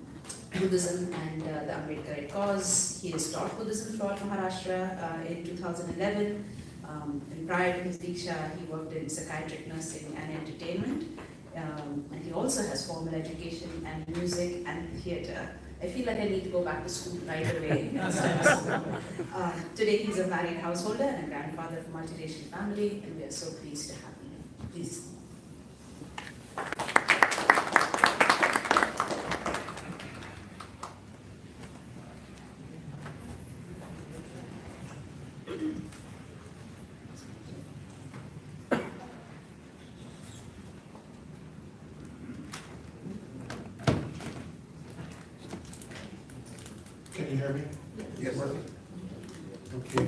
Buddhism and the Ambedkarite cause. He has taught Buddhism throughout Maharashtra in 2011. And prior to his Diksha, he worked in psychiatric nursing and entertainment. And he also has formal education and music and theatre. I feel like I need to go back to school right away. Today he's a married householder and a grandfather of a multiracial family, and we are so pleased to have him. Please. Can you hear me? Yes. Okay.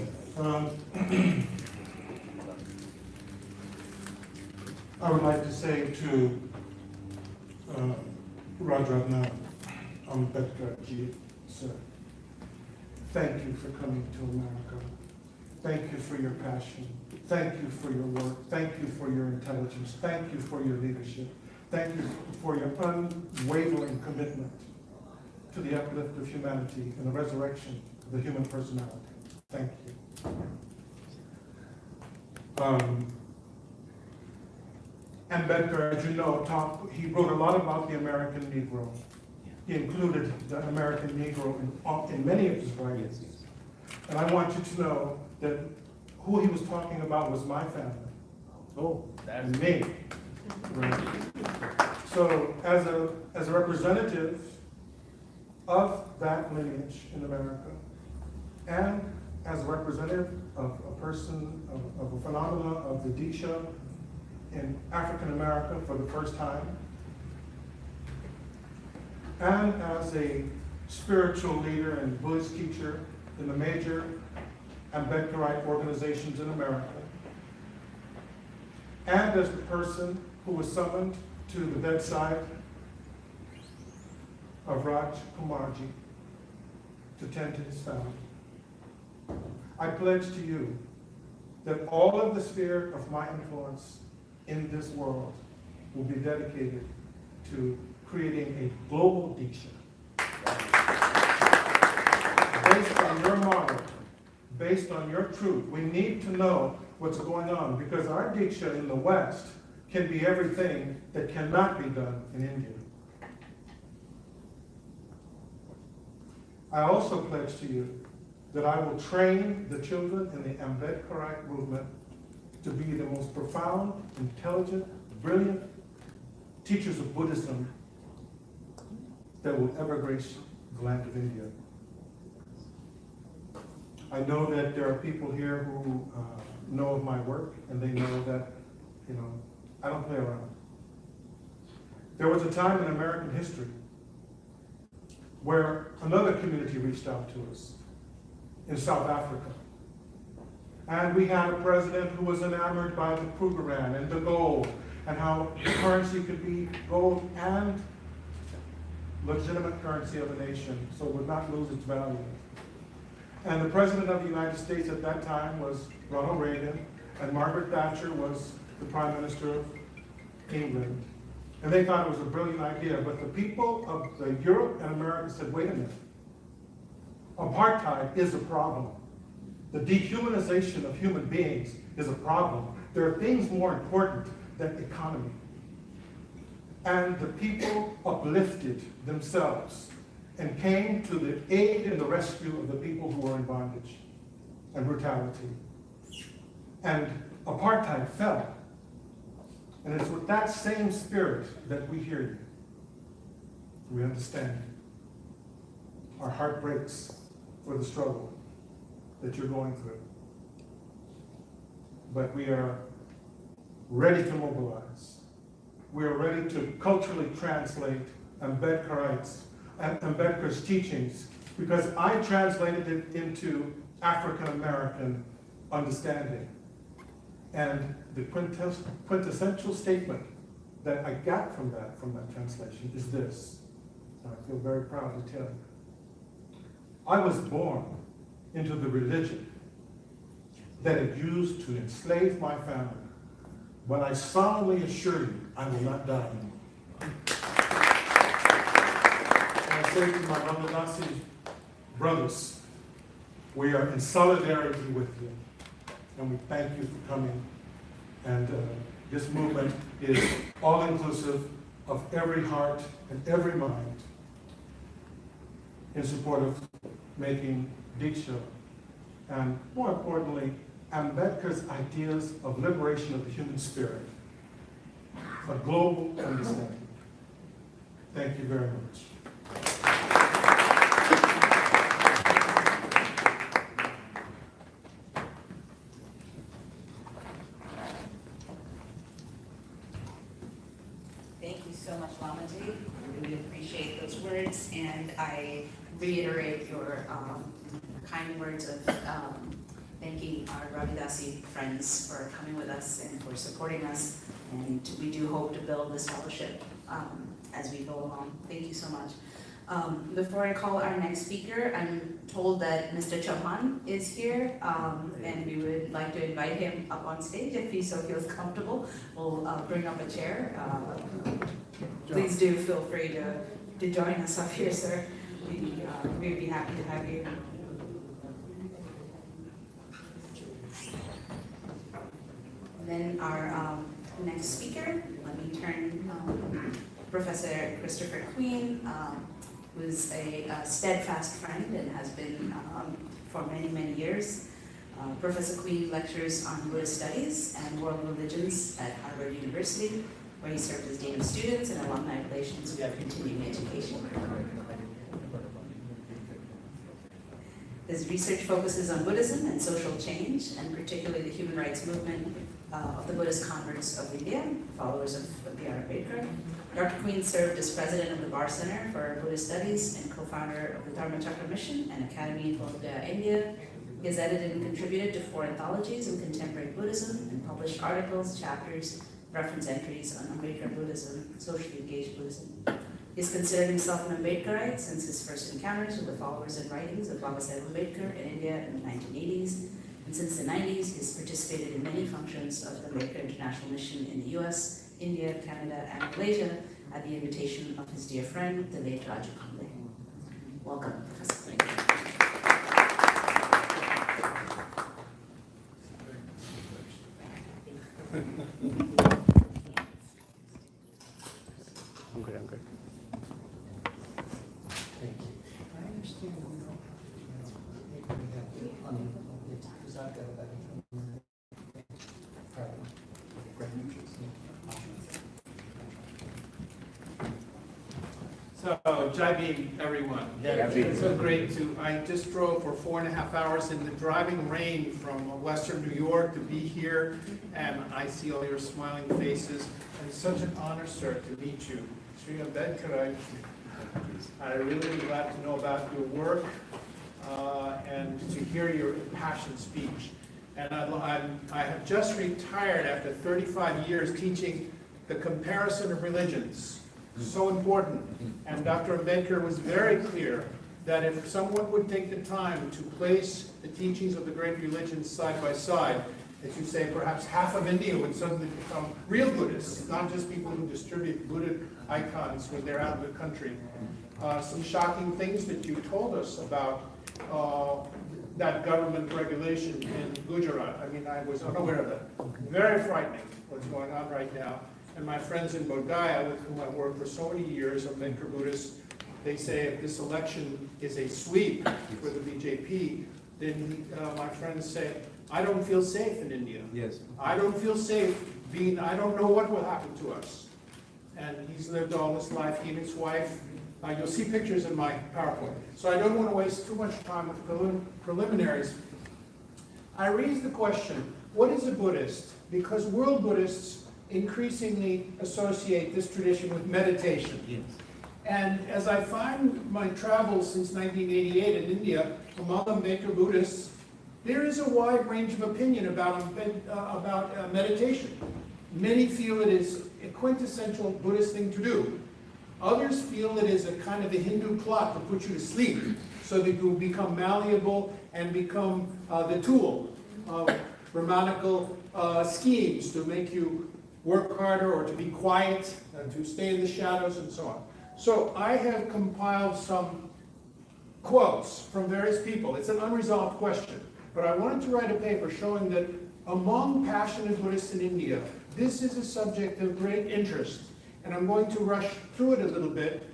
I would like to say to Rajratna Ambedkarji, sir, thank you for coming to America. Thank you for your passion. Thank you for your work. Thank you for your intelligence. Thank you for your leadership. Thank you for your unwavering commitment to the uplift of humanity and the resurrection of the human personality. Thank you. Ambedkar, as you know, he wrote a lot about the American Negro. He included the American Negro in many of his writings. And I want you to know that who he was talking about was my family. Oh, And me. Right. So as a representative of that lineage in America, and as a representative of a person, of a phenomena of the Diksha in African America for the first time, and as a spiritual leader and Buddhist teacher in the major Ambedkarite organizations in America, and as the person who was summoned to the bedside of Raj Kumarji to tend to his family, I pledge to you that all of the sphere of my influence in this world will be dedicated to creating a global Diksha based on your model, based on your truth. We need to know what's going on, because our Diksha in the West can be everything that cannot be done in India. I also pledge to you that I will train the children in the Ambedkarite movement to be the most profound, intelligent, brilliant teachers of Buddhism that will ever grace the land of India. I know that there are people here who know of my work, and they know that, I don't play around. There was a time in American history where another community reached out to us in South Africa. And we had a president who was enamored by the Krugerrand and the gold, and how the currency could be gold and legitimate currency of a nation, so it would not lose its value. And the President of the United States at that time was Ronald Reagan, and Margaret Thatcher was the Prime Minister of England. And they thought it was a brilliant idea, but the people of Europe and America said, wait a minute, apartheid is a problem. The dehumanization of human beings is a problem. There are things more important than economy. And the people uplifted themselves and came to the aid and the rescue of the people who were in bondage and brutality. And apartheid fell. And it's with that same spirit that we hear you. We understand. Our heart breaks for the struggle that you're going through. But we are ready to mobilize. We are ready to culturally translate Ambedkar's teachings, because I translated it into African American understanding. And the quintessential statement that I got from that translation is this, and I feel very proud to tell you. I was born into the religion that it used to enslave my family, but I solemnly assure you, I will not die anymore. And I say to my Ramadansi brothers, we are in solidarity with you, and we thank you for coming. And this movement is all-inclusive of every heart and every mind in support of making Diksha, and more importantly, Ambedkar's ideas of liberation of the human spirit, a global understanding. Thank you very much. Thank you so much, Lamaji. I really appreciate those words, and I reiterate your kind words of thanking our Ravidasi friends for coming with us and for supporting us. And we do hope to build this fellowship as we go along. Thank you so much. Before I call our next speaker, I'm told that Mr. Chauhan is here, and we would like to invite him up on stage if he so feels comfortable. We'll bring up a chair. Please do feel free to join us up here, sir. We'd be happy to have you. Then our next speaker, let me turn Professor Christopher Queen, who's a steadfast friend and has been for many, many years. Professor Queen lectures on Buddhist studies and world religions at Harvard University, where he served as Dean of Students and Alumni Relations for continuing education. His research focuses on Buddhism and social change, and particularly the human rights movement of the Buddhist converts of India, followers of B.R. Ambedkar. Dr. Queen served as president of the Bar Center for Buddhist Studies and co-founder of the Dharma Chakra Mission and Academy in Bodh Gaya, India. He has edited and contributed to 4 anthologies in contemporary Buddhism and published articles, chapters, reference entries on Ambedkar Buddhism, socially engaged Buddhism. He has considered himself an Ambedkarite since his first encounters with the followers and writings of Baba Saheb Ambedkar in India in the 1980s. And since the 90s, he has participated in many functions of the Ambedkar International Mission in the US, India, Canada, and Malaysia at the invitation of his dear friend, the late Raju Kamble. Welcome, Professor Queen. I'm good. Thank you. I understand. So, Jai Bhim, everyone. It's so great I just drove for 4.5 hours in the driving rain from Western New York to be here, and I see all your smiling faces. And it's such an honor, sir, to meet you. Sri Ambedkar, I really would like to know about your work and to hear your impassioned speech. And I have just retired after 35 years teaching the comparison of religions. So important. And Dr. Ambedkar was very clear that if someone would take the time to place the teachings of the great religions side by side, as you say, perhaps half of India would suddenly become real Buddhists, not just people who distribute Buddha icons when they're out of the country. Some shocking things that you told us about that government regulation in Gujarat. I mean, I was unaware of that. Very frightening what's going on right now. And my friends in Bodh Gaya, with whom I've worked for so many years, Ambedkar Buddhists, they say if this election is a sweep for the BJP, then my friends say, I don't feel safe in India. Yes. I don't feel safe I don't know what will happen to us. And he's lived all his life, he and his wife. You'll see pictures in my PowerPoint. So I don't want to waste too much time with preliminaries. I raised the question, what is a Buddhist? Because world Buddhists increasingly associate this tradition with meditation. Yes. And as I find my travels since 1988 in India, among Ambedkar Buddhists, there is a wide range of opinion about meditation. Many feel it is a quintessential Buddhist thing to do. Others feel it is a kind of a Hindu plot to put you to sleep so that you will become malleable and become the tool of Brahmanical schemes to make you work harder or to be quiet, to stay in the shadows and so on. So I have compiled some quotes from various people. It's an unresolved question, but I wanted to write a paper showing that among passionate Buddhists in India, this is a subject of great interest. And I'm going to rush through it a little bit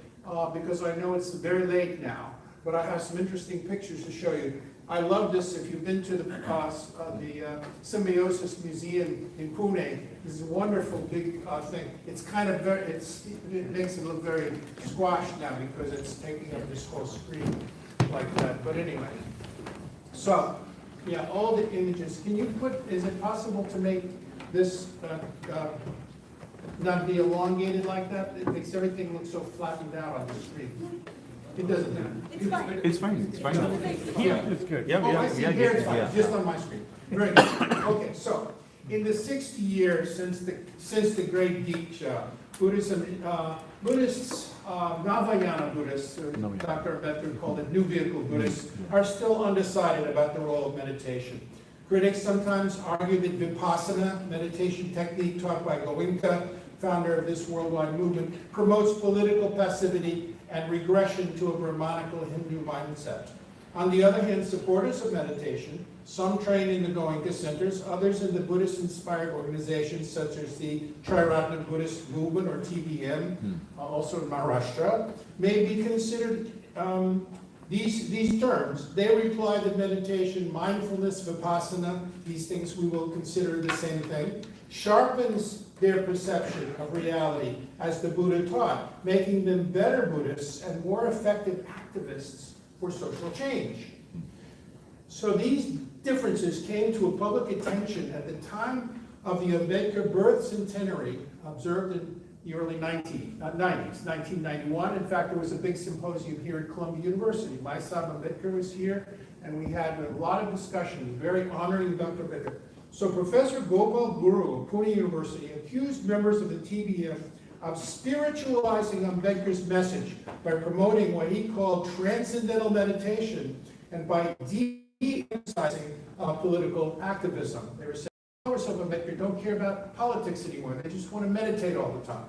because I know it's very late now, but I have some interesting pictures to show you. I love this. If you've been to the Symbiosis Museum in Pune, this is a wonderful big thing. It's kind of very, it makes it look very squashed now because it's taking up this whole screen like that. But anyway, so yeah, all the images. Can you put, is it possible to make this not be elongated like that? It makes everything look so flattened out on the screen. It doesn't matter. It's fine. It's fine, it's fine. Yeah. It's good. Yeah, Oh, I see, yeah, here it's yeah, fine, yeah. just on my screen. Very good. Okay, so, in the 60 years since the great Diksha, Buddhists, Navayana Buddhists, or Navayana. Dr. Ambedkar called it New Vehicle Buddhists, are still undecided about the role of meditation. Critics sometimes argue that Vipassana, meditation technique taught by Goenka, founder of this worldwide movement, promotes political passivity and regression to a Brahmanical Hindu mindset. On the other hand, supporters of meditation, some trained in the Goenka centers, others in the Buddhist-inspired organizations such as the Triratna Buddhist Movement, or TBM, also in Maharashtra, may be considered these terms. They reply that meditation, mindfulness, vipassana, these things we will consider the same thing, sharpens their perception of reality as the Buddha taught, making them better Buddhists and more effective activists for social change. So these differences came to a public attention at the time of the Ambedkar birth centenary observed in the early 90s, 1991. In fact, there was a big symposium here at Columbia University. My son Ambedkar was here, and we had a lot of discussion, very honoring Dr. Ambedkar. So Professor Gopal Guru of Pune University accused members of the TBM of spiritualizing Ambedkar's message by promoting what he called transcendental meditation and by de-emphasizing political activism. They were saying followers of Ambedkar don't care about politics anymore. They just want to meditate all the time.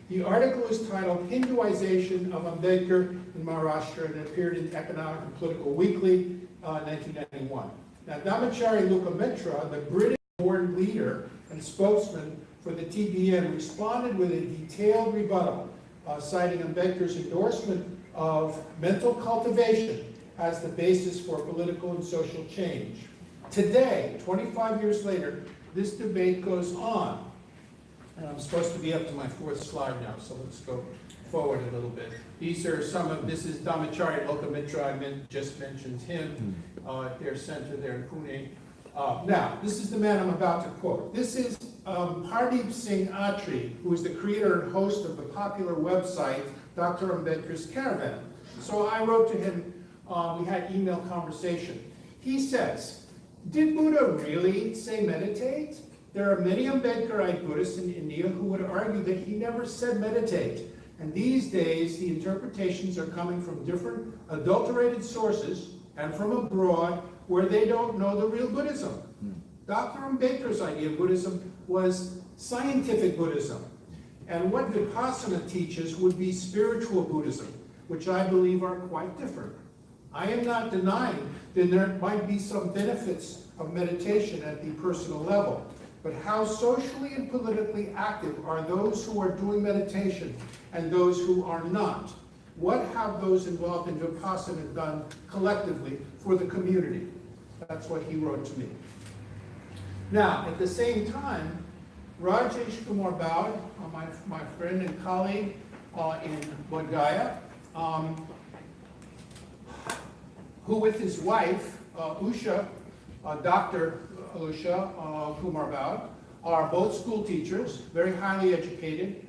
The article is titled Hinduization of Ambedkar in Maharashtra, and it appeared in Economic and Political Weekly, 1991. Now, Dhamachari Lokamitra, the British-born leader and spokesman for the TBM, responded with a detailed rebuttal, citing Ambedkar's endorsement of mental cultivation as the basis for political and social change. Today, 25 years later, this debate goes on. And I'm supposed to be up to my fourth slide now, so let's go forward a little bit. These are some of, this is Dhamachari Lokamitra, I just mentioned him, at their center there in Pune. Now, this is the man I'm about to quote. This is Hardeep Singh Atri, who is the creator and host of the popular website, Dr. Ambedkar's Caravan. So I wrote to him, we had email conversation. He says, did Buddha really say meditate? There are many Ambedkarite Buddhists in India who would argue that he never said meditate. And these days, the interpretations are coming from different adulterated sources and from abroad where they don't know the real Buddhism. Dr. Ambedkar's idea of Buddhism was scientific Buddhism. And what Vipassana teaches would be spiritual Buddhism, which I believe are quite different. I am not denying that there might be some benefits of meditation at the personal level, but how socially and politically active are those who are doing meditation and those who are not? What have those involved in Vipassana done collectively for the community? That's what he wrote to me. Now, at the same time, Rajesh Kumar Baud, my friend and colleague in Bodh Gaya, who with his wife, Usha, Dr. Usha Kumar Baud, are both school teachers, very highly educated.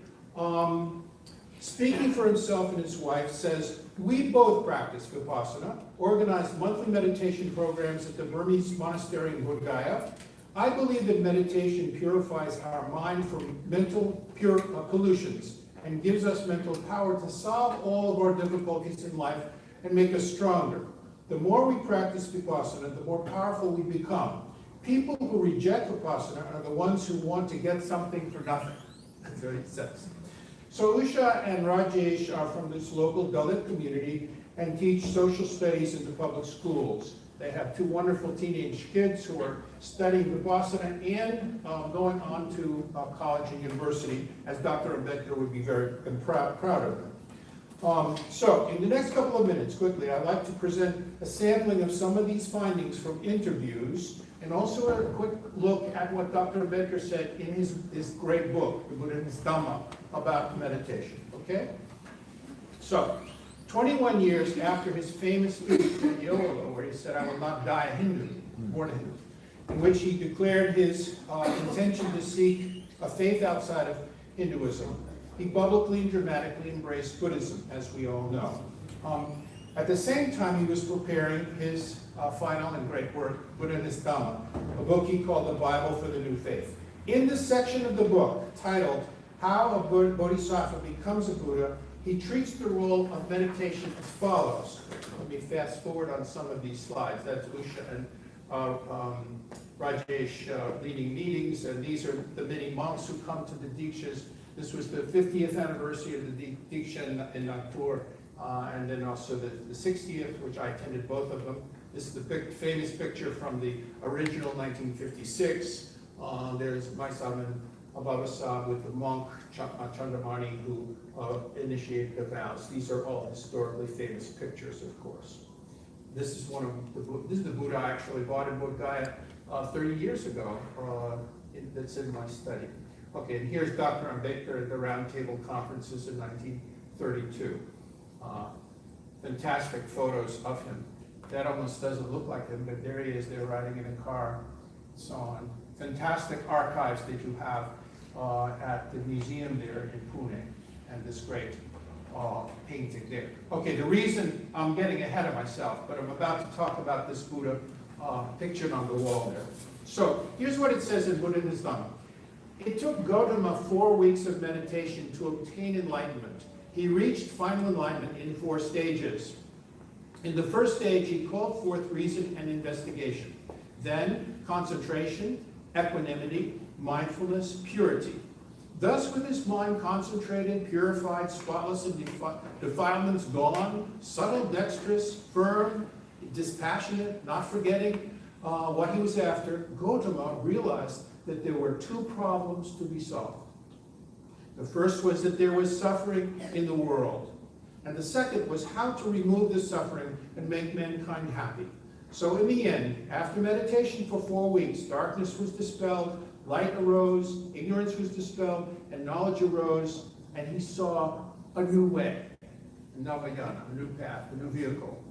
Speaking for himself and his wife, says, we both practice Vipassana, organize monthly meditation programs at the Burmese monastery in Bodh Gaya. I believe that meditation purifies our mind from mental pollutions and gives us mental power to solve all of our difficulties in life and make us stronger. The more we practice Vipassana, the more powerful we become. People who reject Vipassana are the ones who want to get something for nothing. That's what he says. So Usha and Rajesh are from this local Dalit community and teach social studies in the public schools. They have two wonderful teenage kids who are studying Vipassana and going on to college and university, as Dr. Ambedkar would be very proud of them. So, in the next couple of minutes, quickly, I'd like to present a sampling of some of these findings from interviews, and also a quick look at what Dr. Ambedkar said in his great book, the Buddha's Dhamma, about meditation, okay? So, 21 years after his famous speech at Yola, where he said, I will not die a Hindu, born a Hindu, in which he declared his intention to seek a faith outside of Hinduism, he publicly and dramatically embraced Buddhism, as we all know. At the same time, he was preparing his final and great work, Buddha's Dhamma, a book he called the Bible for the New Faith. In this section of the book, titled, How a Bodhisattva Becomes a Buddha, he treats the role of meditation as follows. Let me fast forward on some of these slides. That's Usha and Rajesh leading meetings, and these are the many monks who come to the Dikshas. This was the 50th anniversary of the Diksha in Nagpur, and then also the 60th, which I attended both of them. This is the famous picture from the original 1956. There's Maisaman Babasab with the monk Chandramani who initiated the vows. These are all historically famous pictures, of course. This is this is the Buddha I actually bought in Bodh Gaya 30 years ago. That's in my study. Okay, and here's Dr. Ambedkar at the Round Table Conferences in 1932. Fantastic photos of him. That almost doesn't look like him, but there he is, they're riding in a car, and so on. Fantastic archives that you have at the museum there in Pune, and this great painting there. Okay, the reason I'm getting ahead of myself, but I'm about to talk about this Buddha pictured on the wall there. So, here's what it says in Buddha's Dhamma. It took Gautama 4 weeks of meditation to obtain enlightenment. He reached final enlightenment in 4 stages. In the first stage, he called forth reason and investigation. Then, concentration, equanimity, mindfulness, purity. Thus, with his mind concentrated, purified, spotless, and defilements gone, subtle, dexterous, firm, dispassionate, not forgetting what he was after, Gautama realized that there were 2 problems to be solved. The first was that there was suffering in the world. And the second was how to remove the suffering and make mankind happy. So in the end, after meditation for 4 weeks, darkness was dispelled, light arose, ignorance was dispelled, and knowledge arose, and he saw a new way, a Navayana, a new path, a new vehicle.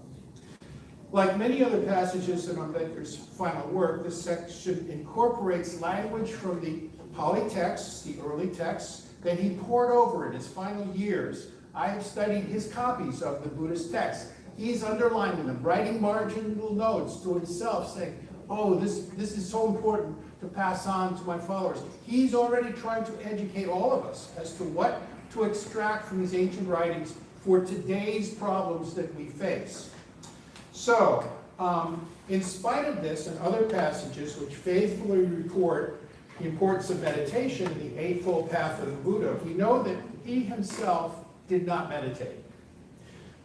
Like many other passages in Ambedkar's final work, this section incorporates language from the Pali texts, the early texts, that he poured over in his final years. I have studied his copies of the Buddhist texts. He's underlining them, writing marginal notes to himself, saying, oh, this is so important to pass on to my followers. He's already trying to educate all of us as to what to extract from these ancient writings for today's problems that we face. So, in spite of this and other passages which faithfully report the importance of meditation in the Eightfold Path of the Buddha, we know that he himself did not meditate.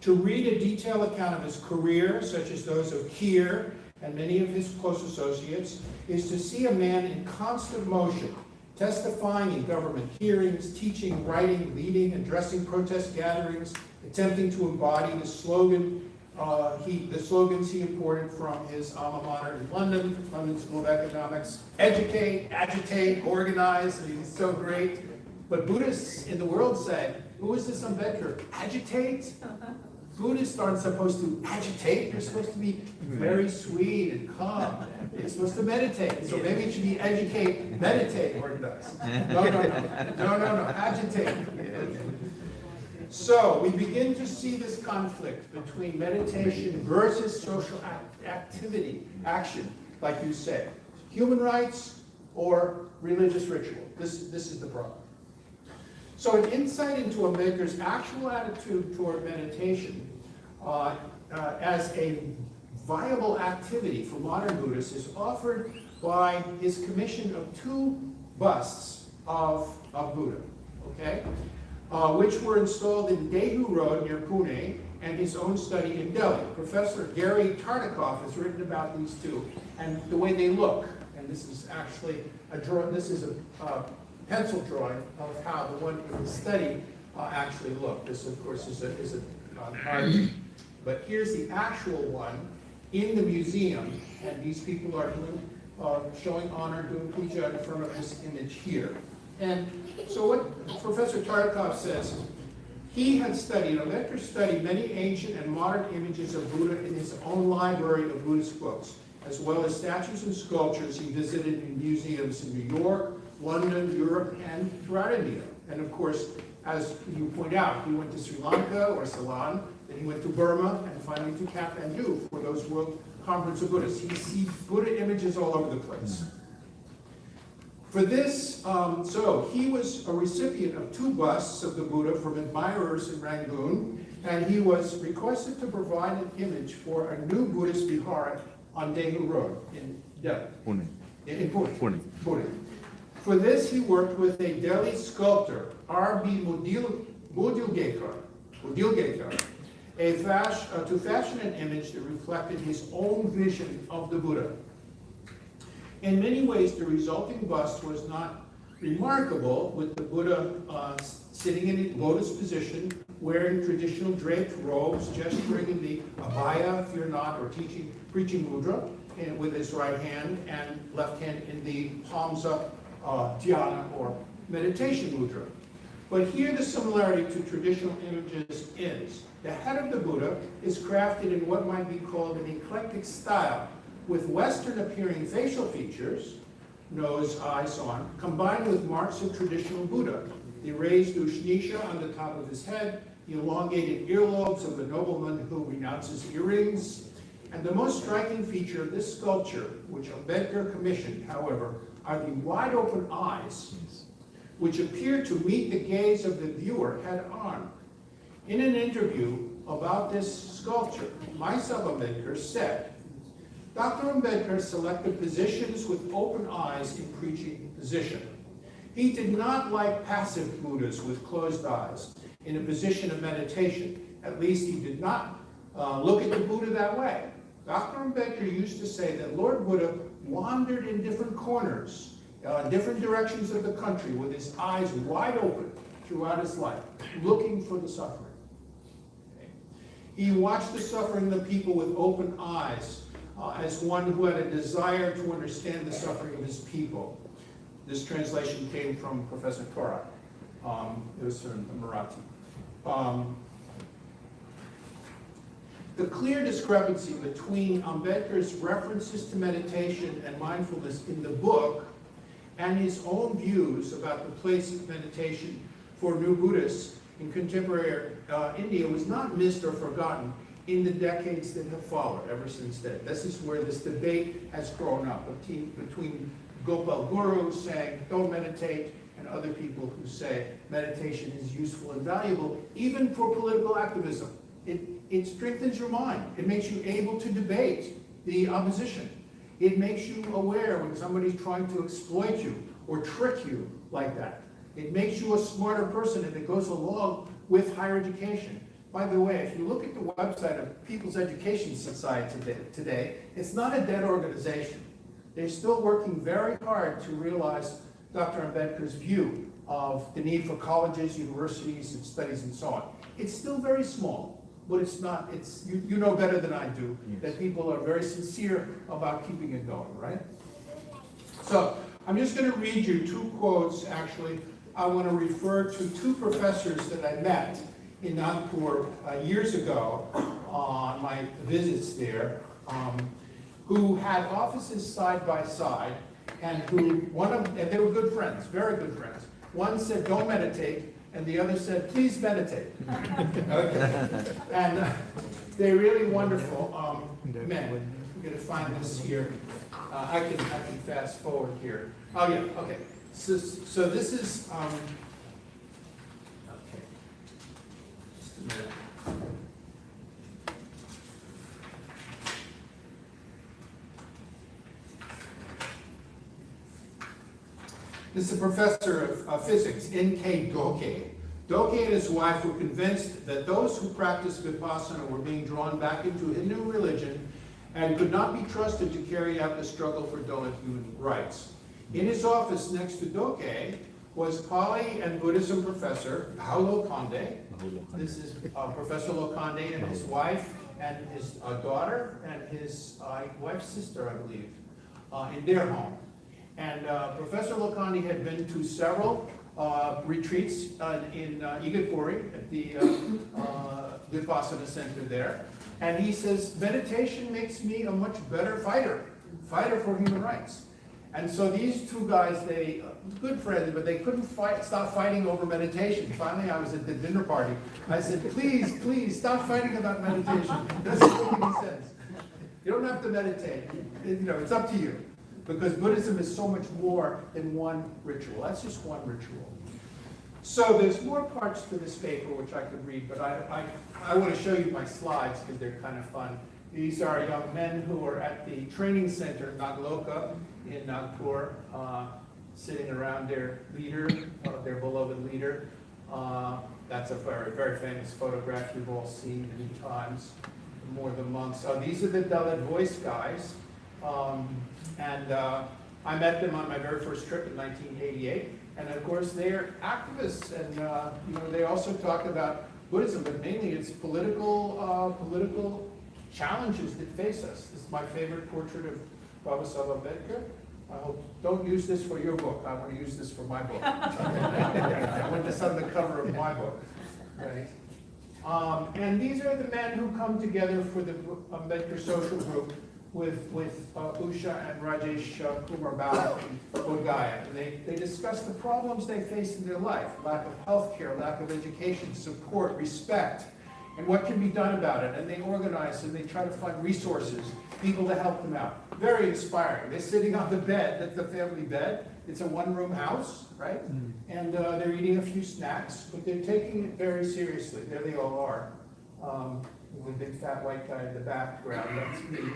To read a detailed account of his career, such as those of Kier and many of his close associates, is to see a man in constant motion, testifying in government hearings, teaching, writing, leading, addressing protest gatherings, attempting to embody the slogans he imported from his alma mater in London, London School of Economics: educate, agitate, organize. He's so great. But Buddhists in the world say, who is this Ambedkar? Agitate? Buddhists aren't supposed to agitate. You're supposed to be very sweet and calm. You're supposed to meditate. So maybe it should be educate, meditate, organize. No, agitate. So we begin to see this conflict between meditation versus social activity, action, like you say. Human rights or religious ritual. This is the problem. So an insight into Ambedkar's actual attitude toward meditation as a viable activity for modern Buddhists is offered by his commission of 2 busts of Buddha, okay? Which were installed in Daegu Road near Pune and his own study in Delhi. Professor Gary Tartikoff has written about these 2 and the way they look. And this is actually a drawing, this is a pencil drawing of how the one in the study actually looked. This, of course, is a art. But here's the actual one in the museum, and these people are doing, showing honor, doing puja in front of this image here. And so what Professor Tartikoff says, he had studied, Ambedkar studied many ancient and modern images of Buddha in his own library of Buddhist books, as well as statues and sculptures he visited in museums in New York, London, Europe, and throughout India. And of course, as you point out, he went to Sri Lanka or Ceylon, then he went to Burma, and finally to Kathmandu for those World Conference of Buddhists. He sees Buddha images all over the place. For this, so he was a recipient of 2 busts of the Buddha from admirers in Rangoon, and he was requested to provide an image for a new Buddhist vihara on Daegu Road in Delhi. Pune. In Pune. Pune. Pune. For this, he worked with a Delhi sculptor, R.B. Mudilgekar, to fashion an image that reflected his own vision of the Buddha. In many ways, the resulting bust was not remarkable, with the Buddha sitting in a lotus position, wearing traditional draped robes, gesturing in the abhaya, fear not, or preaching mudra, with his right hand and left hand in the palms up dhyana or meditation mudra. But here the similarity to traditional images is, the head of the Buddha is crafted in what might be called an eclectic style, with Western appearing facial features, nose, eyes, so on, combined with marks of traditional Buddha, the raised ushnisha on the top of his head, the elongated earlobes of the nobleman who renounces earrings. And the most striking feature of this sculpture, which Ambedkar commissioned, however, are the wide open eyes, which appear to meet the gaze of the viewer head on. In an interview about this sculpture, myself, Ambedkar, said, Dr. Ambedkar selected positions with open eyes in preaching position. He did not like passive Buddhas with closed eyes in a position of meditation. At least he did not look at the Buddha that way. Dr. Ambedkar used to say that Lord Buddha wandered in different corners, different directions of the country with his eyes wide open throughout his life, looking for the suffering. Okay. He watched the suffering of the people with open eyes, as one who had a desire to understand the suffering of his people. This translation came from Professor Torak. It was in Marathi. The clear discrepancy between Ambedkar's references to meditation and mindfulness in the book and his own views about the place of meditation for new Buddhists in contemporary India was not missed or forgotten in the decades that have followed ever since then. This is where this debate has grown up between Gopal Guru saying, don't meditate, and other people who say meditation is useful and valuable, even for political activism. It strengthens your mind. It makes you able to debate the opposition. It makes you aware when somebody's trying to exploit you or trick you like that. It makes you a smarter person, and it goes along with higher education. By the way, if you look at the website of People's Education Society today, it's not a dead organization. They're still working very hard to realize Dr. Ambedkar's view of the need for colleges, universities, and studies and so on. It's still very small, but it's not, you know better than I do, Yes. that people are very sincere about keeping it going, right? So, I'm just going to read you two quotes, actually. I want to refer to two professors that I met in Nagpur years ago on my visits there, who had offices side by side, and and they were good friends, very good friends. One said, "Don't meditate," and the other said, "Please meditate." Okay. And they're really wonderful men. I'm going to find this here. I can fast forward here. Oh yeah, okay. So this is okay. Just a minute. This is a professor of physics, N.K. Doke. Doke and his wife were convinced that those who practiced Vipassana were being drawn back into Hindu religion and could not be trusted to carry out the struggle for Dalit human rights. In his office next to Doke was Pali and Buddhism professor Paulo Conde. This is Professor Lokande and his wife and his daughter and his wife's sister, I believe, in their home. And Professor Lokande had been to several retreats in Igatpuri at the Vipassana Center there. And he says, meditation makes me a much better fighter for human rights. And so these two guys, they good friends, but they couldn't stop fighting over meditation. Finally, I was at the dinner party. I said, please, stop fighting about meditation. It doesn't make any sense. You don't have to meditate. It's up to you. Because Buddhism is so much more than one ritual. That's just one ritual. So there's more parts to this paper which I could read, but I want to show you my slides because they're kind of fun. These are young men who are at the training center, Nagloka, in Nagpur, sitting around their leader, their beloved leader. That's a very, very famous photograph you've all seen many times, more than monks. These are the Dalit Voice guys. And I met them on my very first trip in 1988. And of course, they're activists, and they also talk about Buddhism, but mainly it's political challenges that face us. This is my favorite portrait of Baba Saheb Ambedkar. I hope, don't use this for your book. I want to use this for my book. I want this on the cover of my book. Right? And these are the men who come together for the Ambedkar Social Group with Usha and Rajesh Kumar Bala in Bodh Gaya. And they discuss the problems they face in their life: lack of health care, lack of education, support, respect, and what can be done about it. And they organize and they try to find resources, people to help them out. Very inspiring. They're sitting on the bed, that's the family bed. It's a one-room house, right? And they're eating a few snacks, but they're taking it very seriously. There they all are. The big fat white guy in the background, that's me.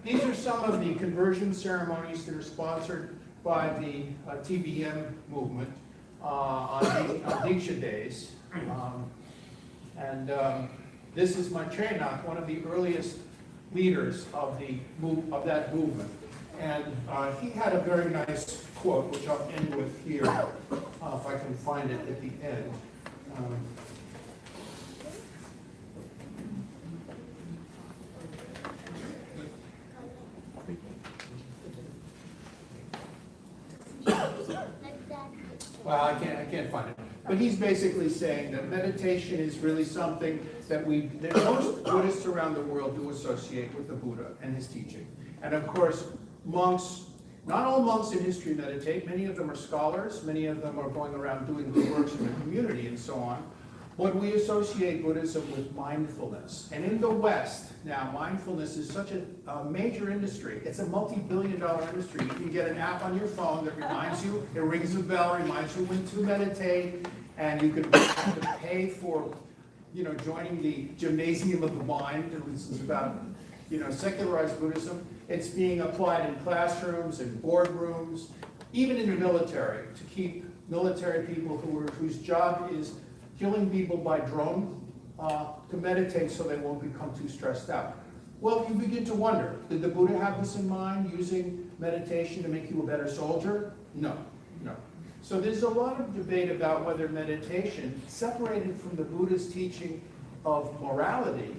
These are some of the conversion ceremonies that are sponsored by the TBM movement on Diksha days. This is Manchenath, one of the earliest leaders of that movement. And he had a very nice quote, which I'll end with here, if I can find it at the end. Well, I can't find it. But he's basically saying that meditation is really something that most Buddhists around the world do associate with the Buddha and his teaching. And of course, monks, not all monks in history meditate. Many of them are scholars. Many of them are going around doing good works in the community and so on. But we associate Buddhism with mindfulness. And in the West, now, mindfulness is such a major industry. It's a multi-billion-dollar industry. You can get an app on your phone that reminds you, it rings a bell, reminds you when to meditate, and you can pay for, joining the gymnasium of the mind. This is about, secularized Buddhism. It's being applied in classrooms and boardrooms, even in the military, to keep military people whose job is killing people by drone to meditate so they won't become too stressed out. Well, you begin to wonder, did the Buddha have this in mind, using meditation to make you a better soldier? No. So there's a lot of debate about whether meditation, separated from the Buddha's teaching of morality,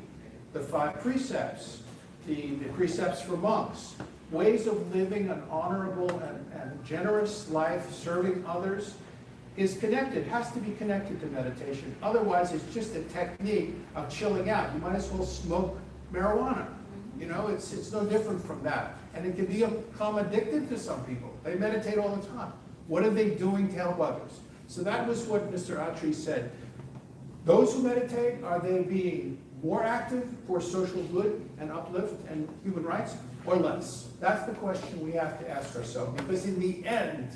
the 5 precepts, the precepts for monks, ways of living an honorable and generous life, serving others, is connected, has to be connected to meditation. Otherwise, it's just a technique of chilling out. You might as well smoke marijuana. It's no different from that. And it can become addictive to some people. They meditate all the time. What are they doing to help others? So that was what Mr. Atri said. Those who meditate, are they being more active for social good and uplift and human rights, or less? That's the question we have to ask ourselves, because in the end,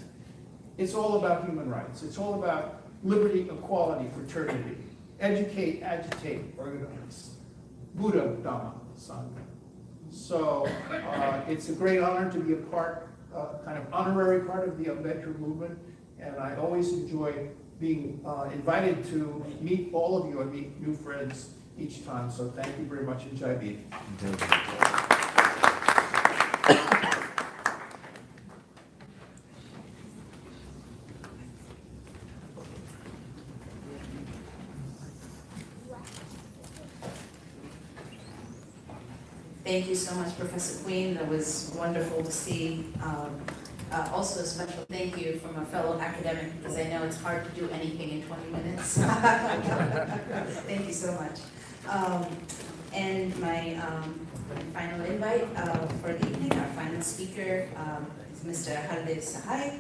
it's all about human rights. It's all about liberty, equality, fraternity. Educate, agitate, organize. Buddha, Dhamma, Sangha. So it's a great honor to be a part, kind of honorary part of the Ambedkar movement, and I always enjoy being invited to meet all of you and meet new friends each time. So thank you very much, and Jai Bhim. Thank you so much, Professor Queen. That was wonderful to see. Also a special thank you from a fellow academic, because I know it's hard to do anything in 20 minutes. Thank you so much. And my final invite for the evening, our final speaker is Mr. Hardev Sahai.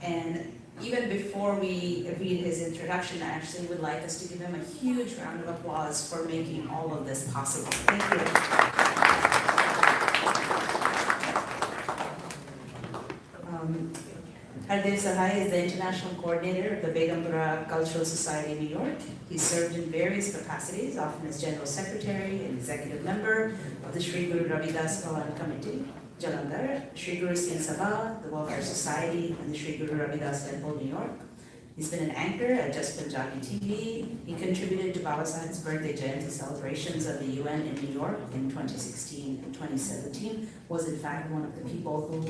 And even before we read his introduction, I actually would like us to give him a huge round of applause for making all of this possible. Thank you. Hardev Sahai is the International Coordinator of the Begumpura Cultural Society, New York. He served in various capacities, often as General Secretary and Executive Member of the Sri Guru Ravidas Bhavan Committee, Jalandhar, Sri Guru Singh Sabha, the Welfare Society, and the Sri Guru Ravidas Temple, New York. He's been an anchor at Just Punjabi TV. He contributed to Baba Saheb's birthday Jayanti celebrations at the UN in New York in 2016 and 2017. Was in fact one of the people who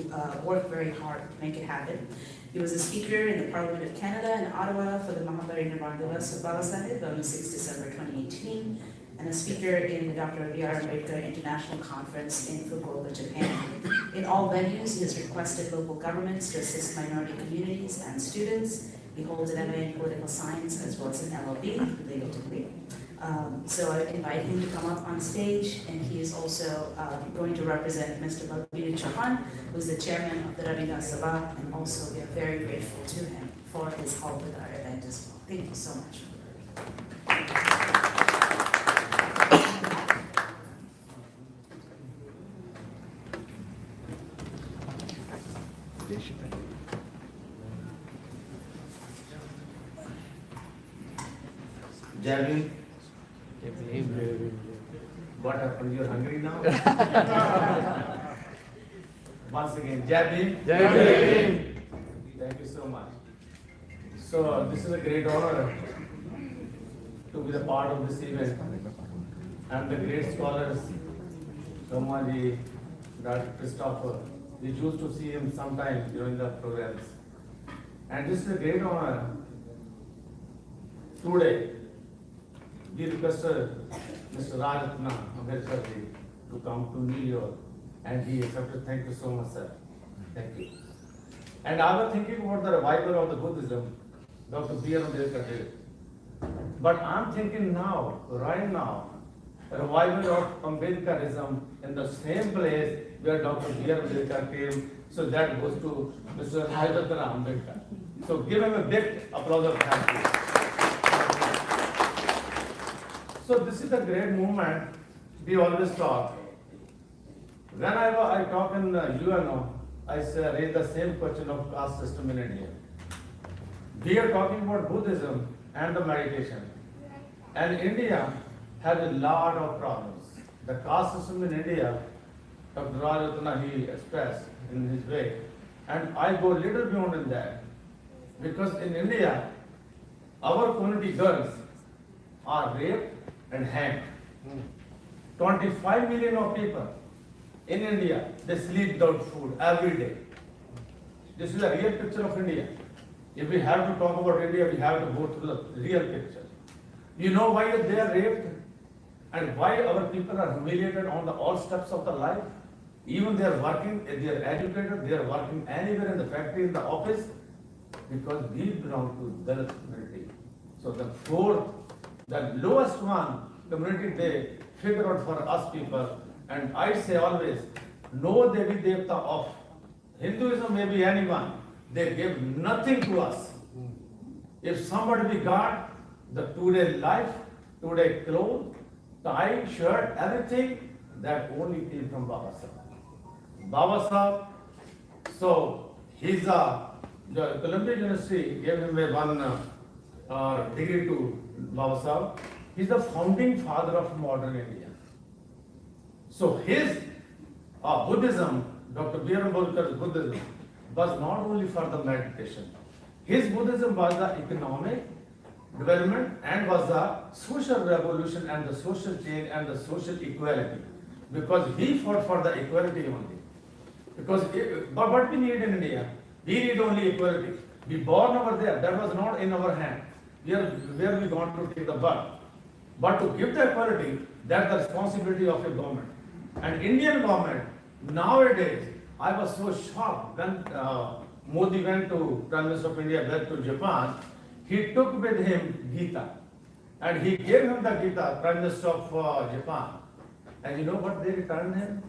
worked very hard to make it happen. He was a speaker in the Parliament of Canada in Ottawa for the Mahaparinirvan Divas of Baba Saheb on 6 December 2018, and a speaker in the Dr. B.R. Ambedkar International Conference in Fukuoka, Japan. In all venues, he has requested local governments to assist minority communities and students. He holds an MA in political science as well as an LLB, legal degree. So I invite him to come up on stage, and he is also going to represent Mr. Balbir Chauhan, who is the chairman of the Ravidas Sabha, and also we are very grateful to him for his help with our event as well. Thank you so much. Jai Bhim. What happened? You're hungry now? Once again, Jai Bhim. Jai Bhim. Thank you so much. So this is a great honor to be the part of this event. And the great scholars, Somaji, Dr. Christopher, we used to see him sometime during the programs. And this is a great honor. Today, we requested Mr. Rajatna Ambedkar to come to New York, and he accepted. Thank you so much, sir. Thank you. And I was thinking about the revival of the Buddhism, Dr. B.R. Ambedkar did. But I'm thinking now, right now, the revival of Ambedkarism in the same place where Dr. B.R. Ambedkar came, so that goes to Mr. Rajatna Ambedkar. So give him a big applause of thank you. So this is a great movement we always talk. When I talk in UNO, I say, raise the same question of caste system in India. We are talking about Buddhism and the meditation. And India has a lot of problems. The caste system in India, Dr. Rajatana, he expressed in his way. And I go a little beyond in that. Because in India, our community girls are raped and hanged. 25 million of people in India, they sleep without food every day. This is a real picture of India. If we have to talk about India, we have to go through the real picture. You know why they are raped and why our people are humiliated on all steps of the life? Even they are working, they are educated, they are working anywhere in the factory, in the office, because we belong to Dalit community. So the lowest one community they figure out for us people, and I say always, no Devi Devta of Hinduism may be anyone, they give nothing to us. If somebody be God, the today life, today clothes, tie, shirt, everything, that only came from Baba Sahib. Baba Sahib, so he's the Columbia University gave him one degree to Baba Sahib. He's the founding father of modern India. So his Buddhism, Dr. B.R. Ambedkar's Buddhism, was not only for the meditation. His Buddhism was the economic development and was the social revolution and the social change and the social equality. Because he fought for the equality only. Because but what we need in India, we need only equality. We born over there, that was not in our hand. Where we want to take the birth. But to give the equality, that's the responsibility of a government. And Indian government, nowadays, I was so shocked when Modi went to, Prime Minister of India went to Japan, he took with him Gita. And he gave him the Gita, Prime Minister of Japan. And you know what they returned him?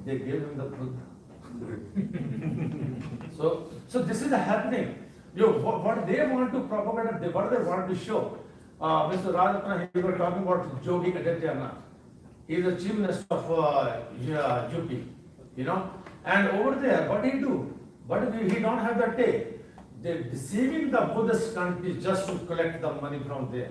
They gave him the Buddha. So this is happening. What they want to propagate, what they want to show. Mr. Rajatana, he was talking about Yogi Adityanath. He is the chief minister of UP, you know. And over there, what he do? But he don't have the take. They're deceiving the Buddhist countries just to collect the money from there.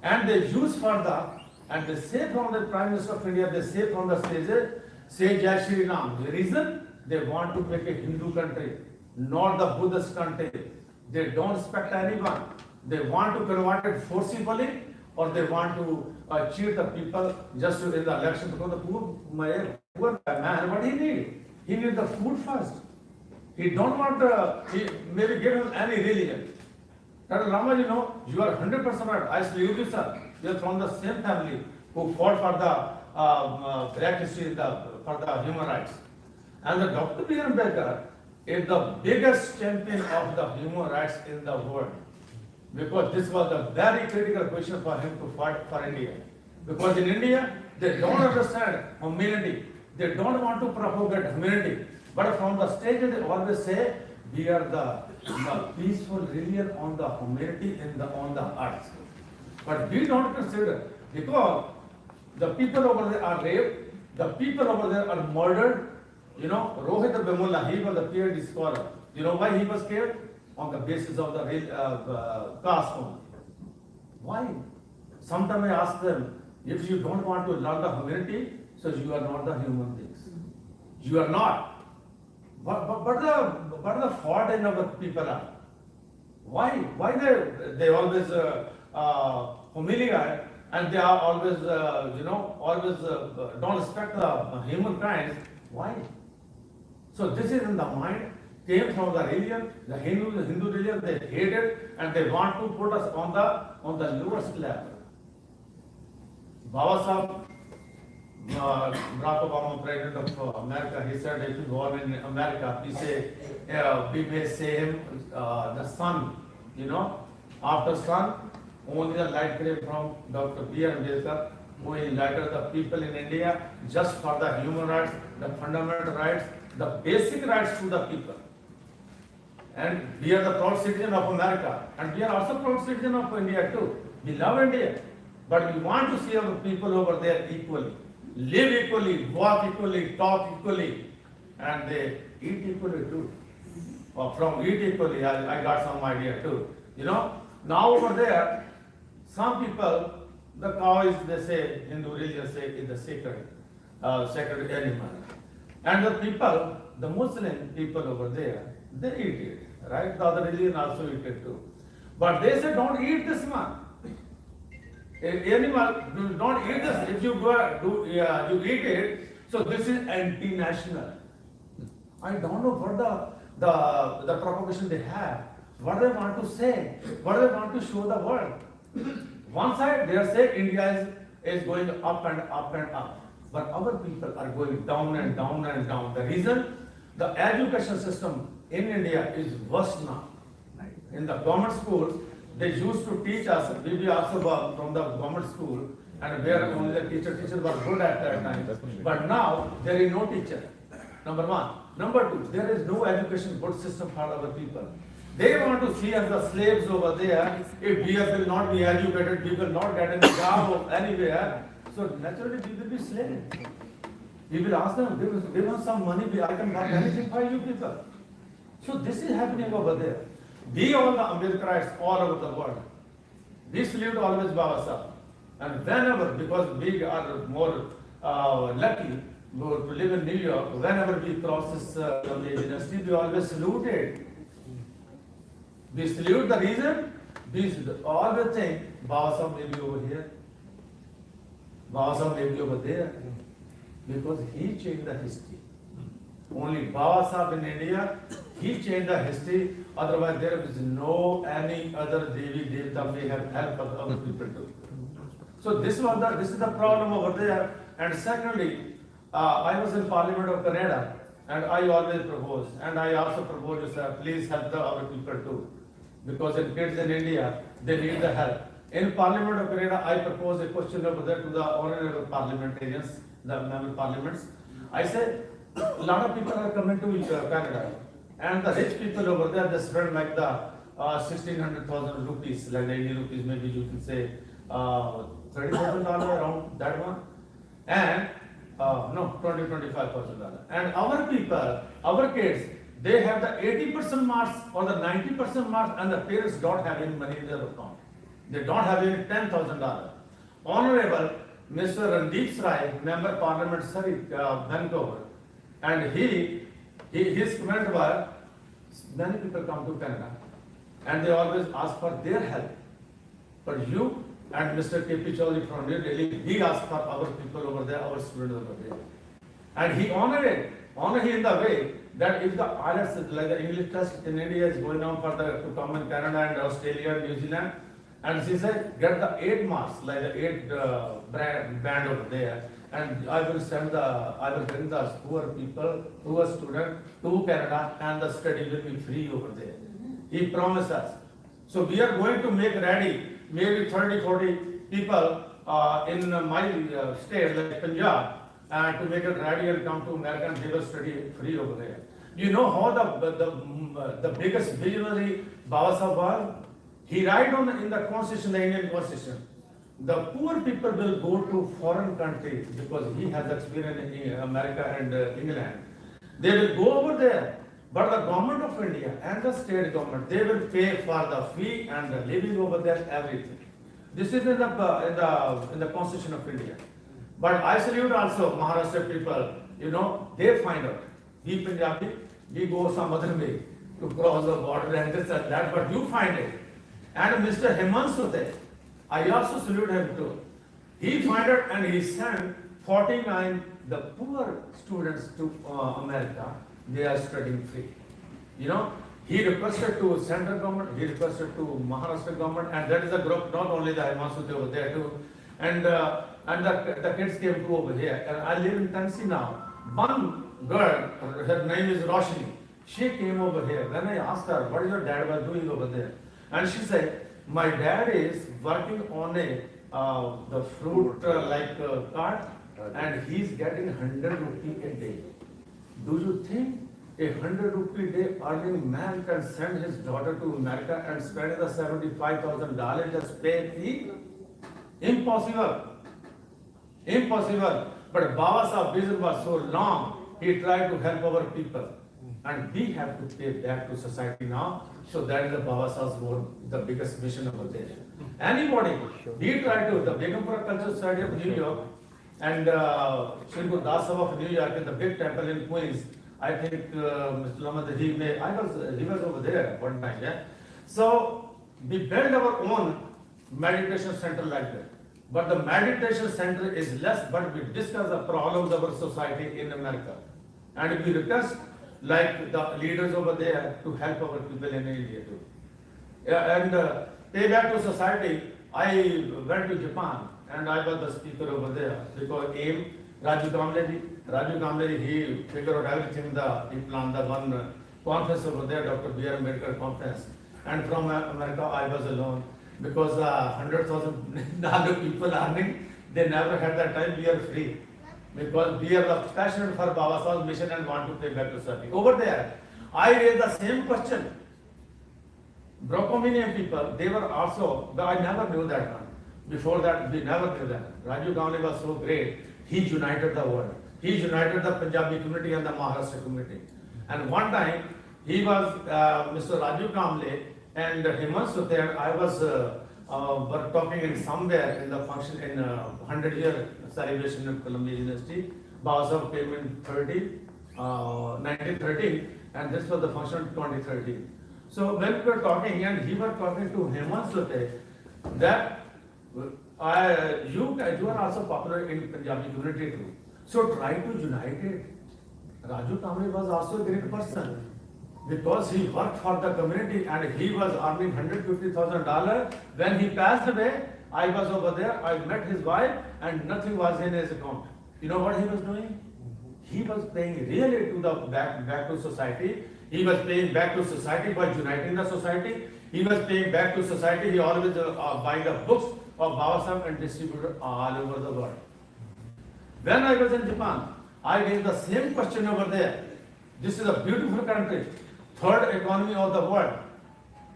And they use for the, and they say from the Prime Minister of India, they say from the stage, say Jai Shri Ram. The reason they want to make a Hindu country, not the Buddhist country. They don't respect anyone. They want to convert it forcibly, or they want to cheat the people just in the election, because the poor man, what he need? He need the food first. He don't want he maybe give him any religion. Dr. Rama, you know, you are 100% right. I say you, sir, you are from the same family who fought for the black history, for the human rights. And the Dr. B.R. Ambedkar is the biggest champion of the human rights in the world. Because this was a very critical question for him to fight for India. Because in India, they don't understand humanity. They don't want to propagate humanity. But from the stage, they always say, we are the peaceful religion on the humanity on the earth. But we don't consider, because the people over there are raped, the people over there are murdered. You know, Rohit Bemullah, he was a PhD scholar. You know why he was killed? On the basis of the caste only. Why? Sometimes I ask them, if you don't want to learn the humanity, so you are not the human beings. You are not. But the fault in our people are. Why they always humiliate, and they are always always don't respect the humankind? Why? So this is in the mind, came from the religion, the Hindu religion, they hate it, and they want to put us on the lowest level. Baba Sahib, Barack Obama, President of America, he said, if you born in America, we may say him the sun, you know, after sun, only the light came from Dr. B.R. Ambedkar, who enlightened the people in India just for the human rights, the fundamental rights, the basic rights to the people. And we are the proud citizen of America, and we are also proud citizen of India too. We love India. But we want to see our people over there equally, live equally, walk equally, talk equally, and they eat equally too. From eat equally, I got some idea too. You know, now over there, some people, the cow is, they say, Hindu religion say, is the sacred animal. And the people, the Muslim people over there, they eat it, right? The other religion also eat it too. But they say, don't eat this one. Animal, don't eat this. If you you eat it, so this is anti-national. I don't know what the propagation they have, what they want to say, what they want to show the world. One side they are saying India is going up and up and up, but our people are going down and down and down. The reason, the education system in India is worse now. In the government schools, they used to teach us, we also were from the government school, and where only the teachers were good at that time. But now there is no teacher. Number one. Number two, there is no education good system for our people. They want to see us the slaves over there. If we will not be educated, we will not get any job anywhere. So naturally we will be slaves. We will ask them, give us some money, I can buy anything for you people. So this is happening over there. We all the Ambedkarites all over the world, we salute always Baba Sahib. And whenever, because we are more lucky to live in New York, whenever we cross this university, we always salute it. We salute the reason, we always think, Baba Sahib may be over here, Baba Sahib may be over there, because he changed the history. Only Baba Sahib in India, he changed the history, otherwise there is no any other Devi Devta may have helped other people too. So this is the problem over there. And secondly, I was in Parliament of Canada, and I always propose, and I also propose, please help the other people too. Because the kids in India, they need the help. In Parliament of Canada, I propose a question over there to the honorable parliamentarians, the member parliaments. I say, a lot of people are coming to Canada, and the rich people over there, they spend like the 1,600,000 rupees, like 90 rupees, maybe you can say $30,000 around that one, and no, $25,000. And our people, our kids, they have the 80% marks or the 90% marks, and the parents don't have any money in their account. They don't have any $10,000. Honorable Mr. Randeep Sarai, Member Parliament, Surrey, Vancouver, and his comment was, many people come to Canada, and they always ask for their help. But you and Mr. K.P. Chaudhary from New Delhi, he asked for our people over there, our students over there. And he honored it in the way that if the IELTS, like the English test in India is going on to come in Canada and Australia and New Zealand, and she said, get the 8 marks, like the 8 band over there, and I will bring the poor people, poor students to Canada, and the study will be free over there. He promised us. So we are going to make ready maybe 30-40 people in my state, like Punjab, to make it ready and come to America, and they will study free over there. You know how the biggest visionary Baba Sahib was? He write in the Constitution, the Indian Constitution, the poor people will go to foreign countries because he has experience in America and England. They will go over there, but the government of India and the state government, they will pay for the fee and the living over there, everything. This is in the Constitution of India. But I salute also Maharashtra people, you know, they find out. We Punjabi, we go some other way to cross the border and this and that, but you find it. And Mr. Hemant Sute, I also salute him too. He found it and he sent 49 the poor students to America. They are studying free. You know, he requested to central government, he requested to Maharashtra government, and that is a group, not only the Hemant Sute over there too. And the kids came to over here. And I live in Tennessee now. One girl, her name is Roshni. She came over here. When I asked her, what is your dad was doing over there? And she said, my dad is working on the fruit cart, and he's getting 100 rupees a day. Do you think a 100 rupee a day earning man can send his daughter to America and spend the $75,000 just pay fee? Impossible. Impossible. But Baba Sahib vision was so long, he tried to help our people. And we have to pay back to society now. So that is the Baba Sahib's more, the biggest mission over there. Anybody, he tried to, the Begumpura Cultural Society of New York and Sri Guru Das Sabha of New York in the big temple in Queens. I think Mr. Lamad, he was over there one time, yeah. So we built our own meditation center like that. But the meditation center is less, but we discuss the problems of our society in America. And we request like the leaders over there to help our people in India too. Yeah, and pay back to society, I went to Japan and I was the speaker over there because Raju Kamle, he figured out everything, he planned the one conference over there, Dr. B.R. Ambedkar conference. And from America, I was alone because $100,000 people earning, they never had that time, we are free. Because we are passionate for Baba Sahib's mission and want to pay back to society. Over there, I raised the same question. Brocominian people, they were also, but I never knew that one. Before that, we never knew that. Raju Kamle was so great, he united the world. He united the Punjabi community and the Maharashtra community. And one time, he was Mr. Raju Kamle and Hemant Suter, I was were talking in somewhere in the function in 100-year celebration of Columbia University. Baba Sahib came in 1913, and this was the function of 2013. So when we were talking, and he was talking to Hemant Suter, that you are also popular in Punjabi community too. So try to unite it. Raju Kamle was also a great person, because he worked for the community and he was earning $150,000. When he passed away, I was over there, I met his wife and nothing was in his account. You know what he was doing? He was paying really to the back to society. He was paying back to society by uniting the society. He was paying back to society. He always buy the books of Baba Sahib and distributed all over the world. When I was in Japan, I raised the same question over there. This is a beautiful country, third economy of the world,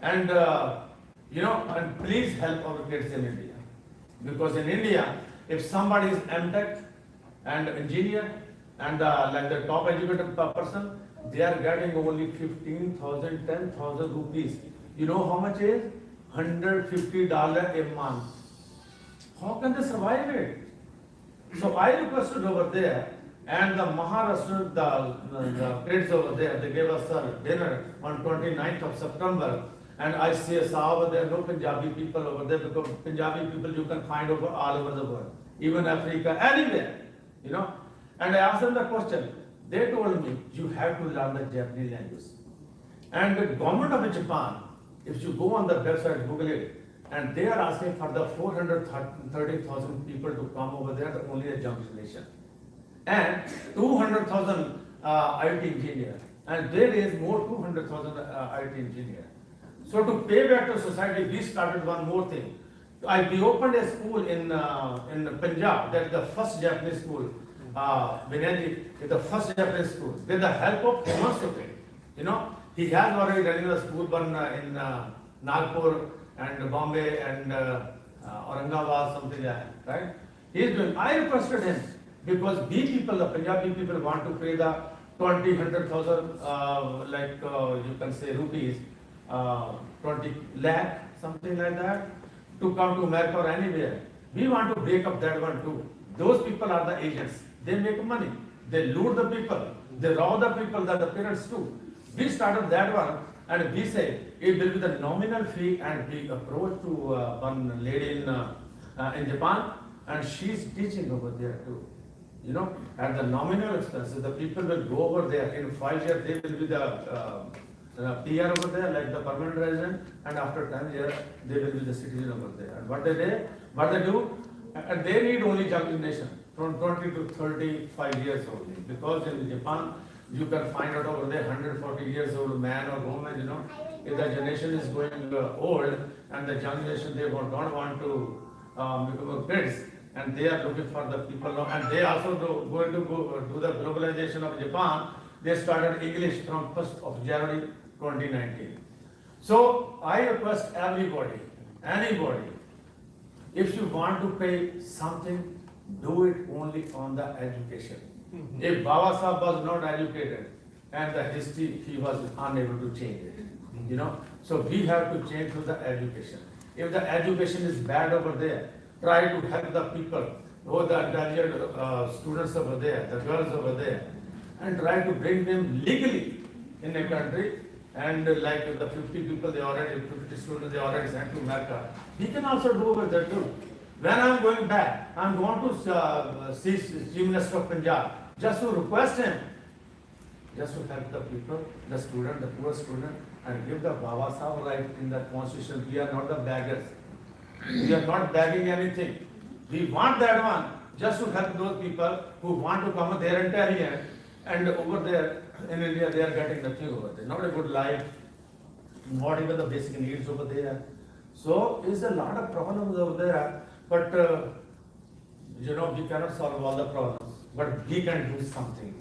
and and please help our kids in India, because in India, if somebody is MTech and engineer and like the top educated person, they are getting only 15,000, 10,000 rupees. You know how much is? $150 a month. How can they survive it? So I requested over there, and the Maharashtra, the kids over there, they gave us a dinner on 29th of September. And I saw there are no Punjabi people over there, because Punjabi people you can find over all over the world, even Africa, anywhere, And I asked them the question. They told me, you have to learn the Japanese language. And the government of Japan, if you go on the website, Google it, and they are asking for the 430,000 people to come over there, only a young generation. And 200,000 IT engineers. And there is more 200,000 IT engineers. So to pay back to society, we started one more thing. We opened a school in Punjab, that is the first Japanese school. Vinayji is the first Japanese school. With the help of Hemant Suter. He has already running the school one in Nagpur and Bombay and Aurangabad, something like that, right? He is doing. I requested him, because we people, the Punjabi people, want to pay the 100,000, you can say rupees, 20 lakh, something like that, to come to America or anywhere. We want to break up that one too. Those people are the agents. They make money. They lure the people. They rob the people, that the parents too. We started that one, and we say it will be the nominal fee, and we approached to one lady in Japan, and she's teaching over there too. At the nominal expenses, the people will go over there. In 5 years, they will be the PR over there, like the permanent resident, and after 10 years, they will be the citizen over there. And what they do, and they need only young generation, from 20 to 35 years only, because in Japan, you can find out over there 140 years old man or woman, if the generation is going old, and the young generation, they don't want to become kids, and they are looking for the people now, and they also going to do the globalization of Japan. They started English from 1st of January 2019. So I request everybody, anybody, if you want to pay something, do it only on the education. If Baba Sahib was not educated and the history, he was unable to change it, you know. So we have to change through the education. If the education is bad over there, try to help the people, or the intelligent students over there, the girls over there, and try to bring them legally in a country. And like the 50 people, 50 students, they already sent to America. We can also do over there too. When I'm going back, I'm going to see Chief Minister of Punjab, just to request him, just to help the people, the student, the poor student, and give the Baba Sahib right in the constitution. We are not the beggars. We are not begging anything. We want that one, just to help those people who want to come their entire year, and over there in India they are getting nothing over there. Not a good life, not even the basic needs over there. So there's a lot of problems over there, but you know, we cannot solve all the problems, but we can do something,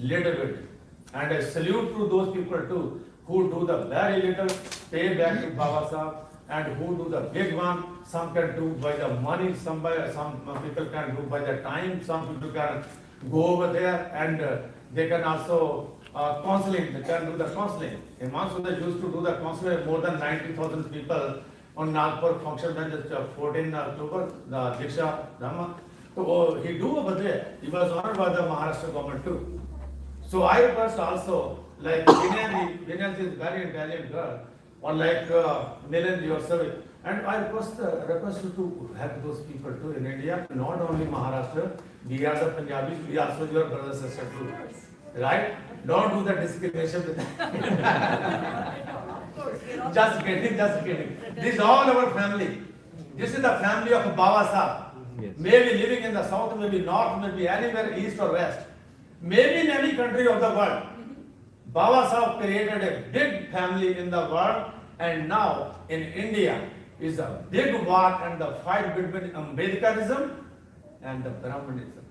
little bit. And I salute to those people too, who do the very little, pay back to Baba Sahib, and who do the big one. Some can do by the money, some people can do by the time, some people can go over there and they can also counseling, they can do the counseling. In Mansuda used to do the counseling, more than 90,000 people on Nagpur function when it's 14 October, the Diksha Dhamma. So he do over there. He was honored by the Maharashtra government too. So I request also, like Vinay is very intelligent girl, or like Nilan yourself, and I request you to help those people too in India, not only Maharashtra. We are the Punjabis, we are also your brothers and sisters too, right? Don't do the discrimination with Just kidding, just kidding. This is all our family. This is the family of Baba Sahib. Yes. Maybe living in the south, maybe north, maybe anywhere east or west. Maybe in any country of the world. Baba Sahib created a big family in the world, and now in India is a big war and the fight between Ambedkarism and the Brahmanism.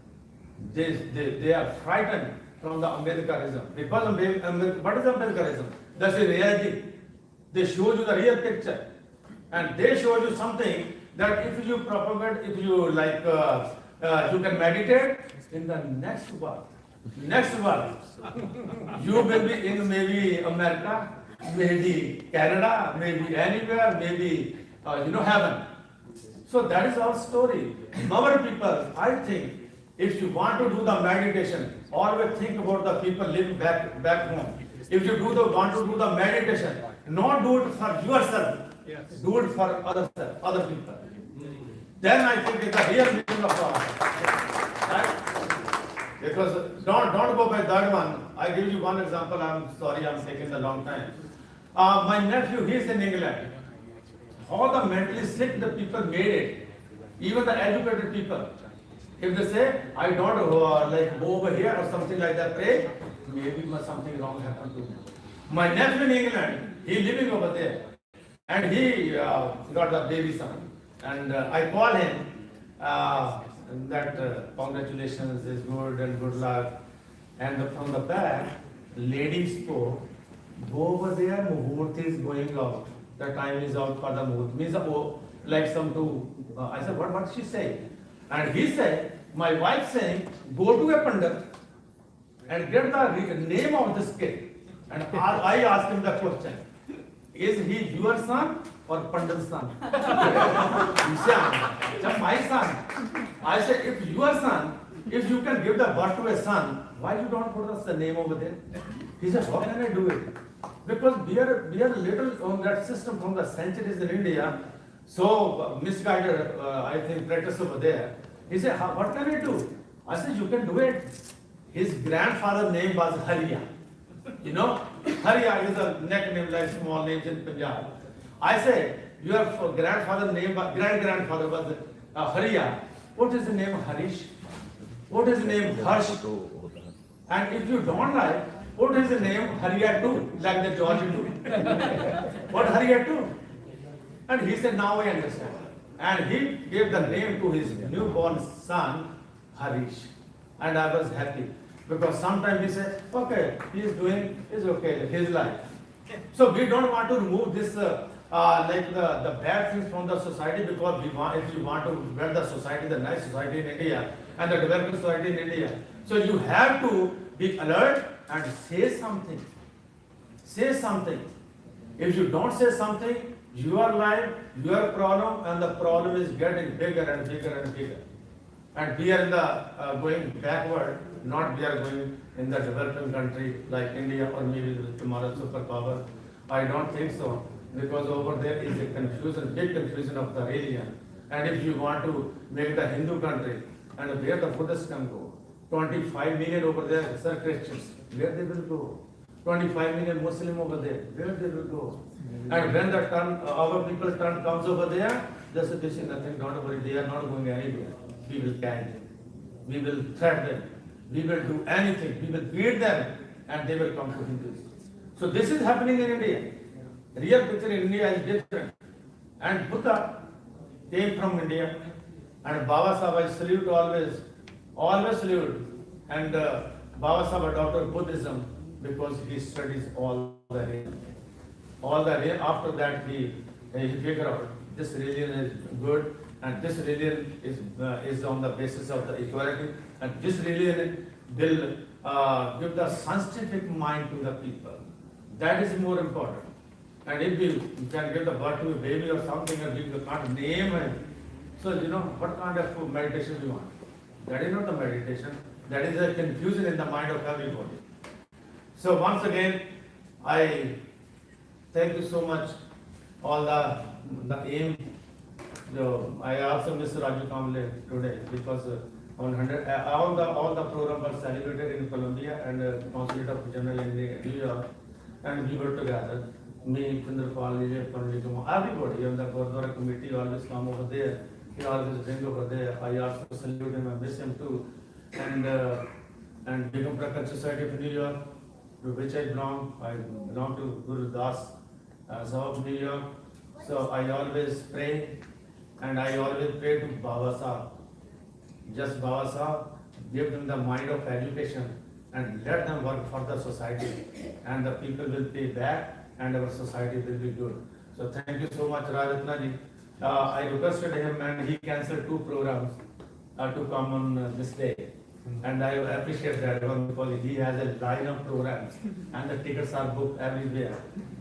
They are frightened from the Ambedkarism. Because what is Ambedkarism? That's the reality. They show you the real picture. And they show you something that if you propagate, if you like, you can meditate in the next world. You will be in maybe America, maybe Canada, maybe anywhere, maybe heaven. So that is our story. Our people, I think, if you want to do the meditation, always think about the people living back home. If you want to do the meditation, not do it for yourself, do it for other people. Then I think it's a real meaning of God. Right? Because don't go by that one. I give you one example. I'm sorry, I'm taking a long time. My nephew, he's in England. All the mentally sick the people made it, even the educated people. If they say, I don't like go over here or something like that, pray, maybe something wrong happened to me. My nephew in England, he living over there, and he got a baby son. And I call him that congratulations is good and good luck. And from the back, lady spoke, go over there, Muhurt is going out. The time is out for the Muhurt. Means like some two. I said, what did she say? And he said, my wife saying, go to a Pandit and get the name of this kid. And I asked him the question, is he your son or Pandit's son? He said, my son. I said, if your son, if you can give the birth to a son, why you don't put the name over there? He said, how can I do it? Because we are little on that system from the centuries in India, so misguided, I think, practice over there. He said, what can I do? I said, you can do it. His grandfather's name was Hariya. You know, Hariya is a nickname like small names in Punjab. I said, your grandfather's name, great-grandfather was Hariya. What is the name Harish? What is the name Harsh? And if you don't like, what is the name Hariya too, like the George too? What Hariya too? And he said, now I understand. And he gave the name to his newborn son, Harish. And I was happy. Because sometimes he said, okay, he is doing, is okay, his life. So we don't want to remove this like the bad things from the society, because we want, if you want to build the society, the nice society in India and the developing society in India, so you have to be alert and say something. Say something. If you don't say something, your life, your problem, and the problem is getting bigger and bigger and bigger. And we are in the going backward, not we are going in the developing country like India or maybe tomorrow superpower. I don't think so, because over there is a confusion, big confusion of the religion. And if you want to make the Hindu country, and where the Buddhists can go, 25 million over there, sir, Christians, where they will go? 25 million Muslim over there, where they will go? And when the turn, our people's turn comes over there, they say, this is nothing, don't worry, they are not going anywhere. We will catch them, we will threat them, we will do anything, we will beat them, and they will come to Hindus. So this is happening in India. Real picture in India is different. And Buddha came from India, and Baba Sahib, I salute always salute. And Baba Sahib adopted Buddhism because he studies all the religion. After that he figured out this religion is good, and this religion is on the basis of the equality, and this religion will give the scientific mind to the people. That is more important. And if you can give the birth to a baby or something, and you can't name it, so what kind of meditation you want? That is not the meditation. That is a confusion in the mind of everybody. So once again, I thank you so much. All the aim. I also miss Raju Kamble today, because on 100 all the program was celebrated in Colombia and Consulate of General in New York, and we were together. Me, Chandra everybody on the Gurdwara committee always come over there. He always bring over there. I also salute him, I miss him too. And Begum Prakar Society of New York, to which I belong to Guru Das of New York. So I always pray, and I always pray to Baba Sahib. Just Baba Sahib, give them the mind of education and let them work for the society, and the people will pay back, and our society will be good. So thank you so much, Rajatna ji. I requested him, and he cancelled 2 programs to come on this day. And I appreciate that one, because he has a line of programs and the tickets are booked everywhere.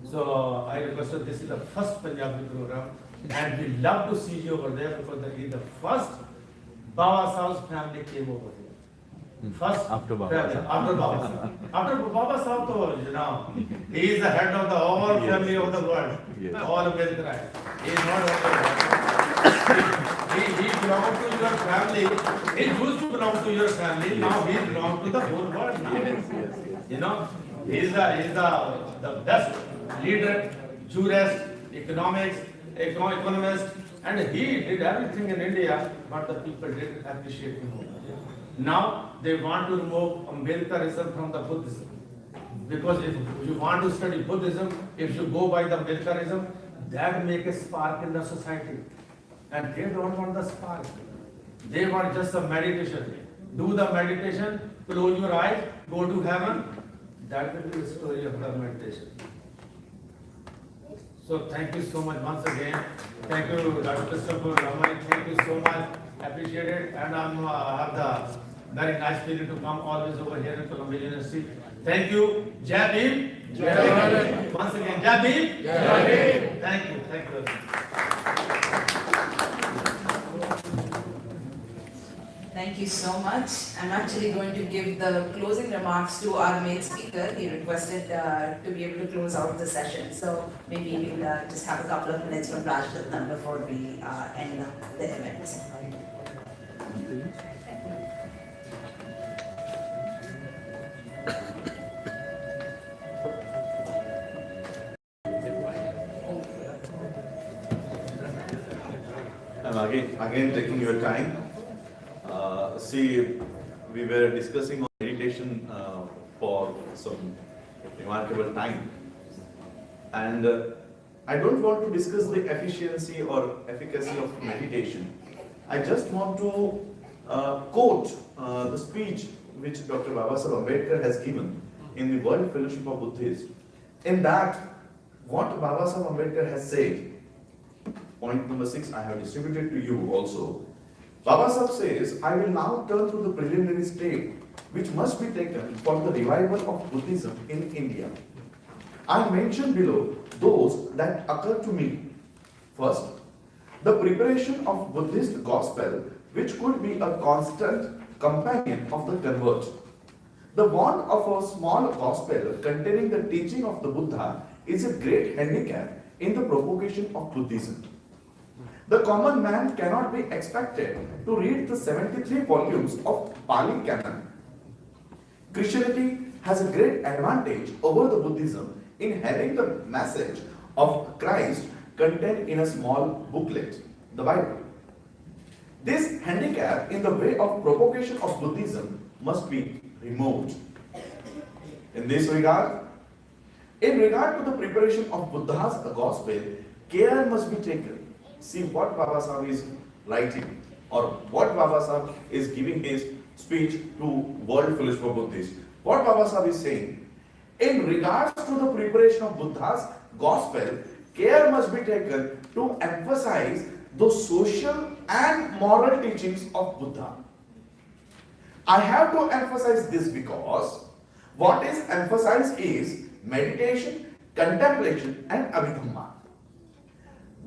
So I requested, this is the first Punjabi program, and we love to see you over there, because the first Baba Sahib's family came over here. First After Baba family, Sahib. after Baba Sahib. After Baba Sahib, he is the head of the whole family of the world. Yes. All of it, right? He is not he belongs to your family. He used to belong to your family. Now he belongs to the whole world. Now. He is the best leader, jurist, economist, and he did everything in India, but the people didn't appreciate him. Now they want to remove Ambedkarism from the Buddhism. Because if you want to study Buddhism, if you go by the Ambedkarism, that makes a spark in the society. And they don't want the spark. They want just a meditation. Do the meditation, close your eyes, go to heaven. That will be the story of the meditation. So thank you so much once again. Thank you, Dr. Christopher Ramani. Thank you so much. Appreciate it. And I have the very nice feeling to come always over here in Columbia University. Thank you. Jai Bhim. Jai Bhim. Once again, Jai Bhim. Jai Bhim. Thank you. Thank you. Thank you so much. I'm actually going to give the closing remarks to our main speaker. He requested to be able to close out the session. So maybe we'll just have a couple of minutes from Rajatna before we end the event. I'm again taking your time. See, we were discussing on meditation for some remarkable time. And I don't want to discuss the efficiency or efficacy of meditation. I just want to quote the speech which Dr. Baba Sahib Ambedkar has given in the World Fellowship of Buddhists. In that, what Baba Sahib Ambedkar has said, point number 6 I have distributed to you also. Baba Sahib says, I will now turn to the preliminary step which must be taken for the revival of Buddhism in India. I mention below those that occur to me. First, the preparation of Buddhist gospel which could be a constant companion of the convert. The want of a small gospel containing the teaching of the Buddha is a great handicap in the propagation of Buddhism. The common man cannot be expected to read the 73 volumes of Pali Canon. Christianity has a great advantage over the Buddhism in having the message of Christ contained in a small booklet, the Bible. This handicap in the way of propagation of Buddhism must be removed. In this regard, in regard to the preparation of Buddha's gospel, care must be taken. See what Baba Sahib is writing, or what Baba Sahib is giving his speech to World Fellowship of Buddhists. What Baba Sahib is saying, in regards to the preparation of Buddha's gospel, care must be taken to emphasize the social and moral teachings of Buddha. I have to emphasize this because what is emphasized is meditation, contemplation, and abhidhamma.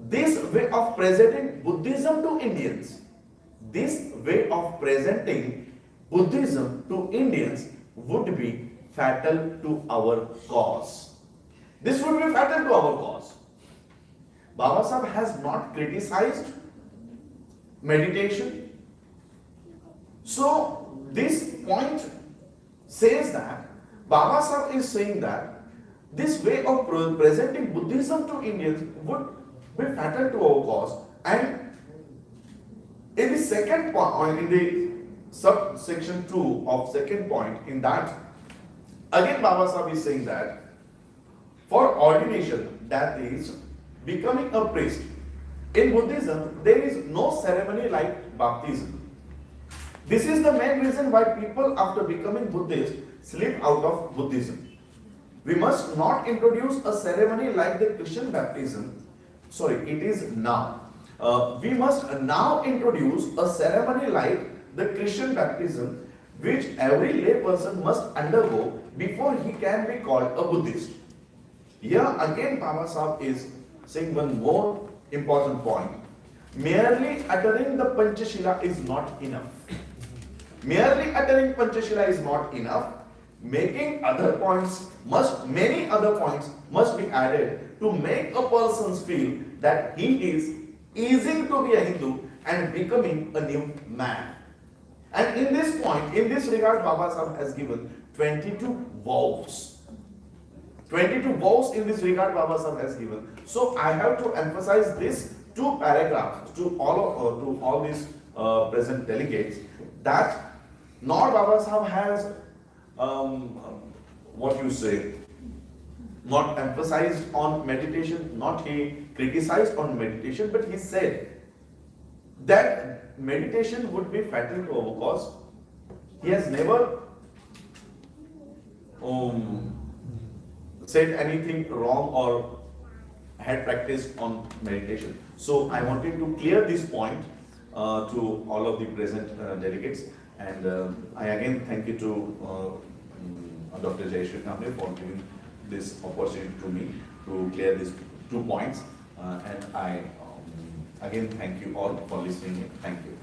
This way of presenting Buddhism to Indians, would be fatal to our cause. This would be fatal to our cause. Baba Sahib has not criticized meditation. So this point says that Baba Sahib is saying that this way of presenting Buddhism to Indians would be fatal to our cause. And in the second point, in the subsection 2 of second point, in that again Baba Sahib is saying that for ordination, that is becoming a priest, in Buddhism there is no ceremony like baptism. This is the main reason why people after becoming Buddhist slip out of Buddhism. We must not introduce a ceremony like the Christian baptism. Sorry, it is now. We must now introduce a ceremony like the Christian baptism, which every lay person must undergo before he can be called a Buddhist. Here again Baba Sahib is saying one more important point. Merely uttering the Panchashila is not enough. Merely uttering Panchashila is not enough. Many other points must be added to make a person feel that he is easing to be a Hindu and becoming a new man. And in this point, in this regard, Baba Sahib has given 22 vows. 22 vows in this regard Baba Sahib has given. So I have to emphasize this two paragraphs to all these present delegates, that not Baba Sahib has not emphasized on meditation, not he criticized on meditation, but he said that meditation would be fatal to our cause. He has never said anything wrong or had practiced on meditation. So I wanted to clear this point to all of the present delegates, and I again thank you to Dr. Jayashree Kamble for giving this opportunity to me to clear these 2 points, and I again thank you all for listening. Thank you.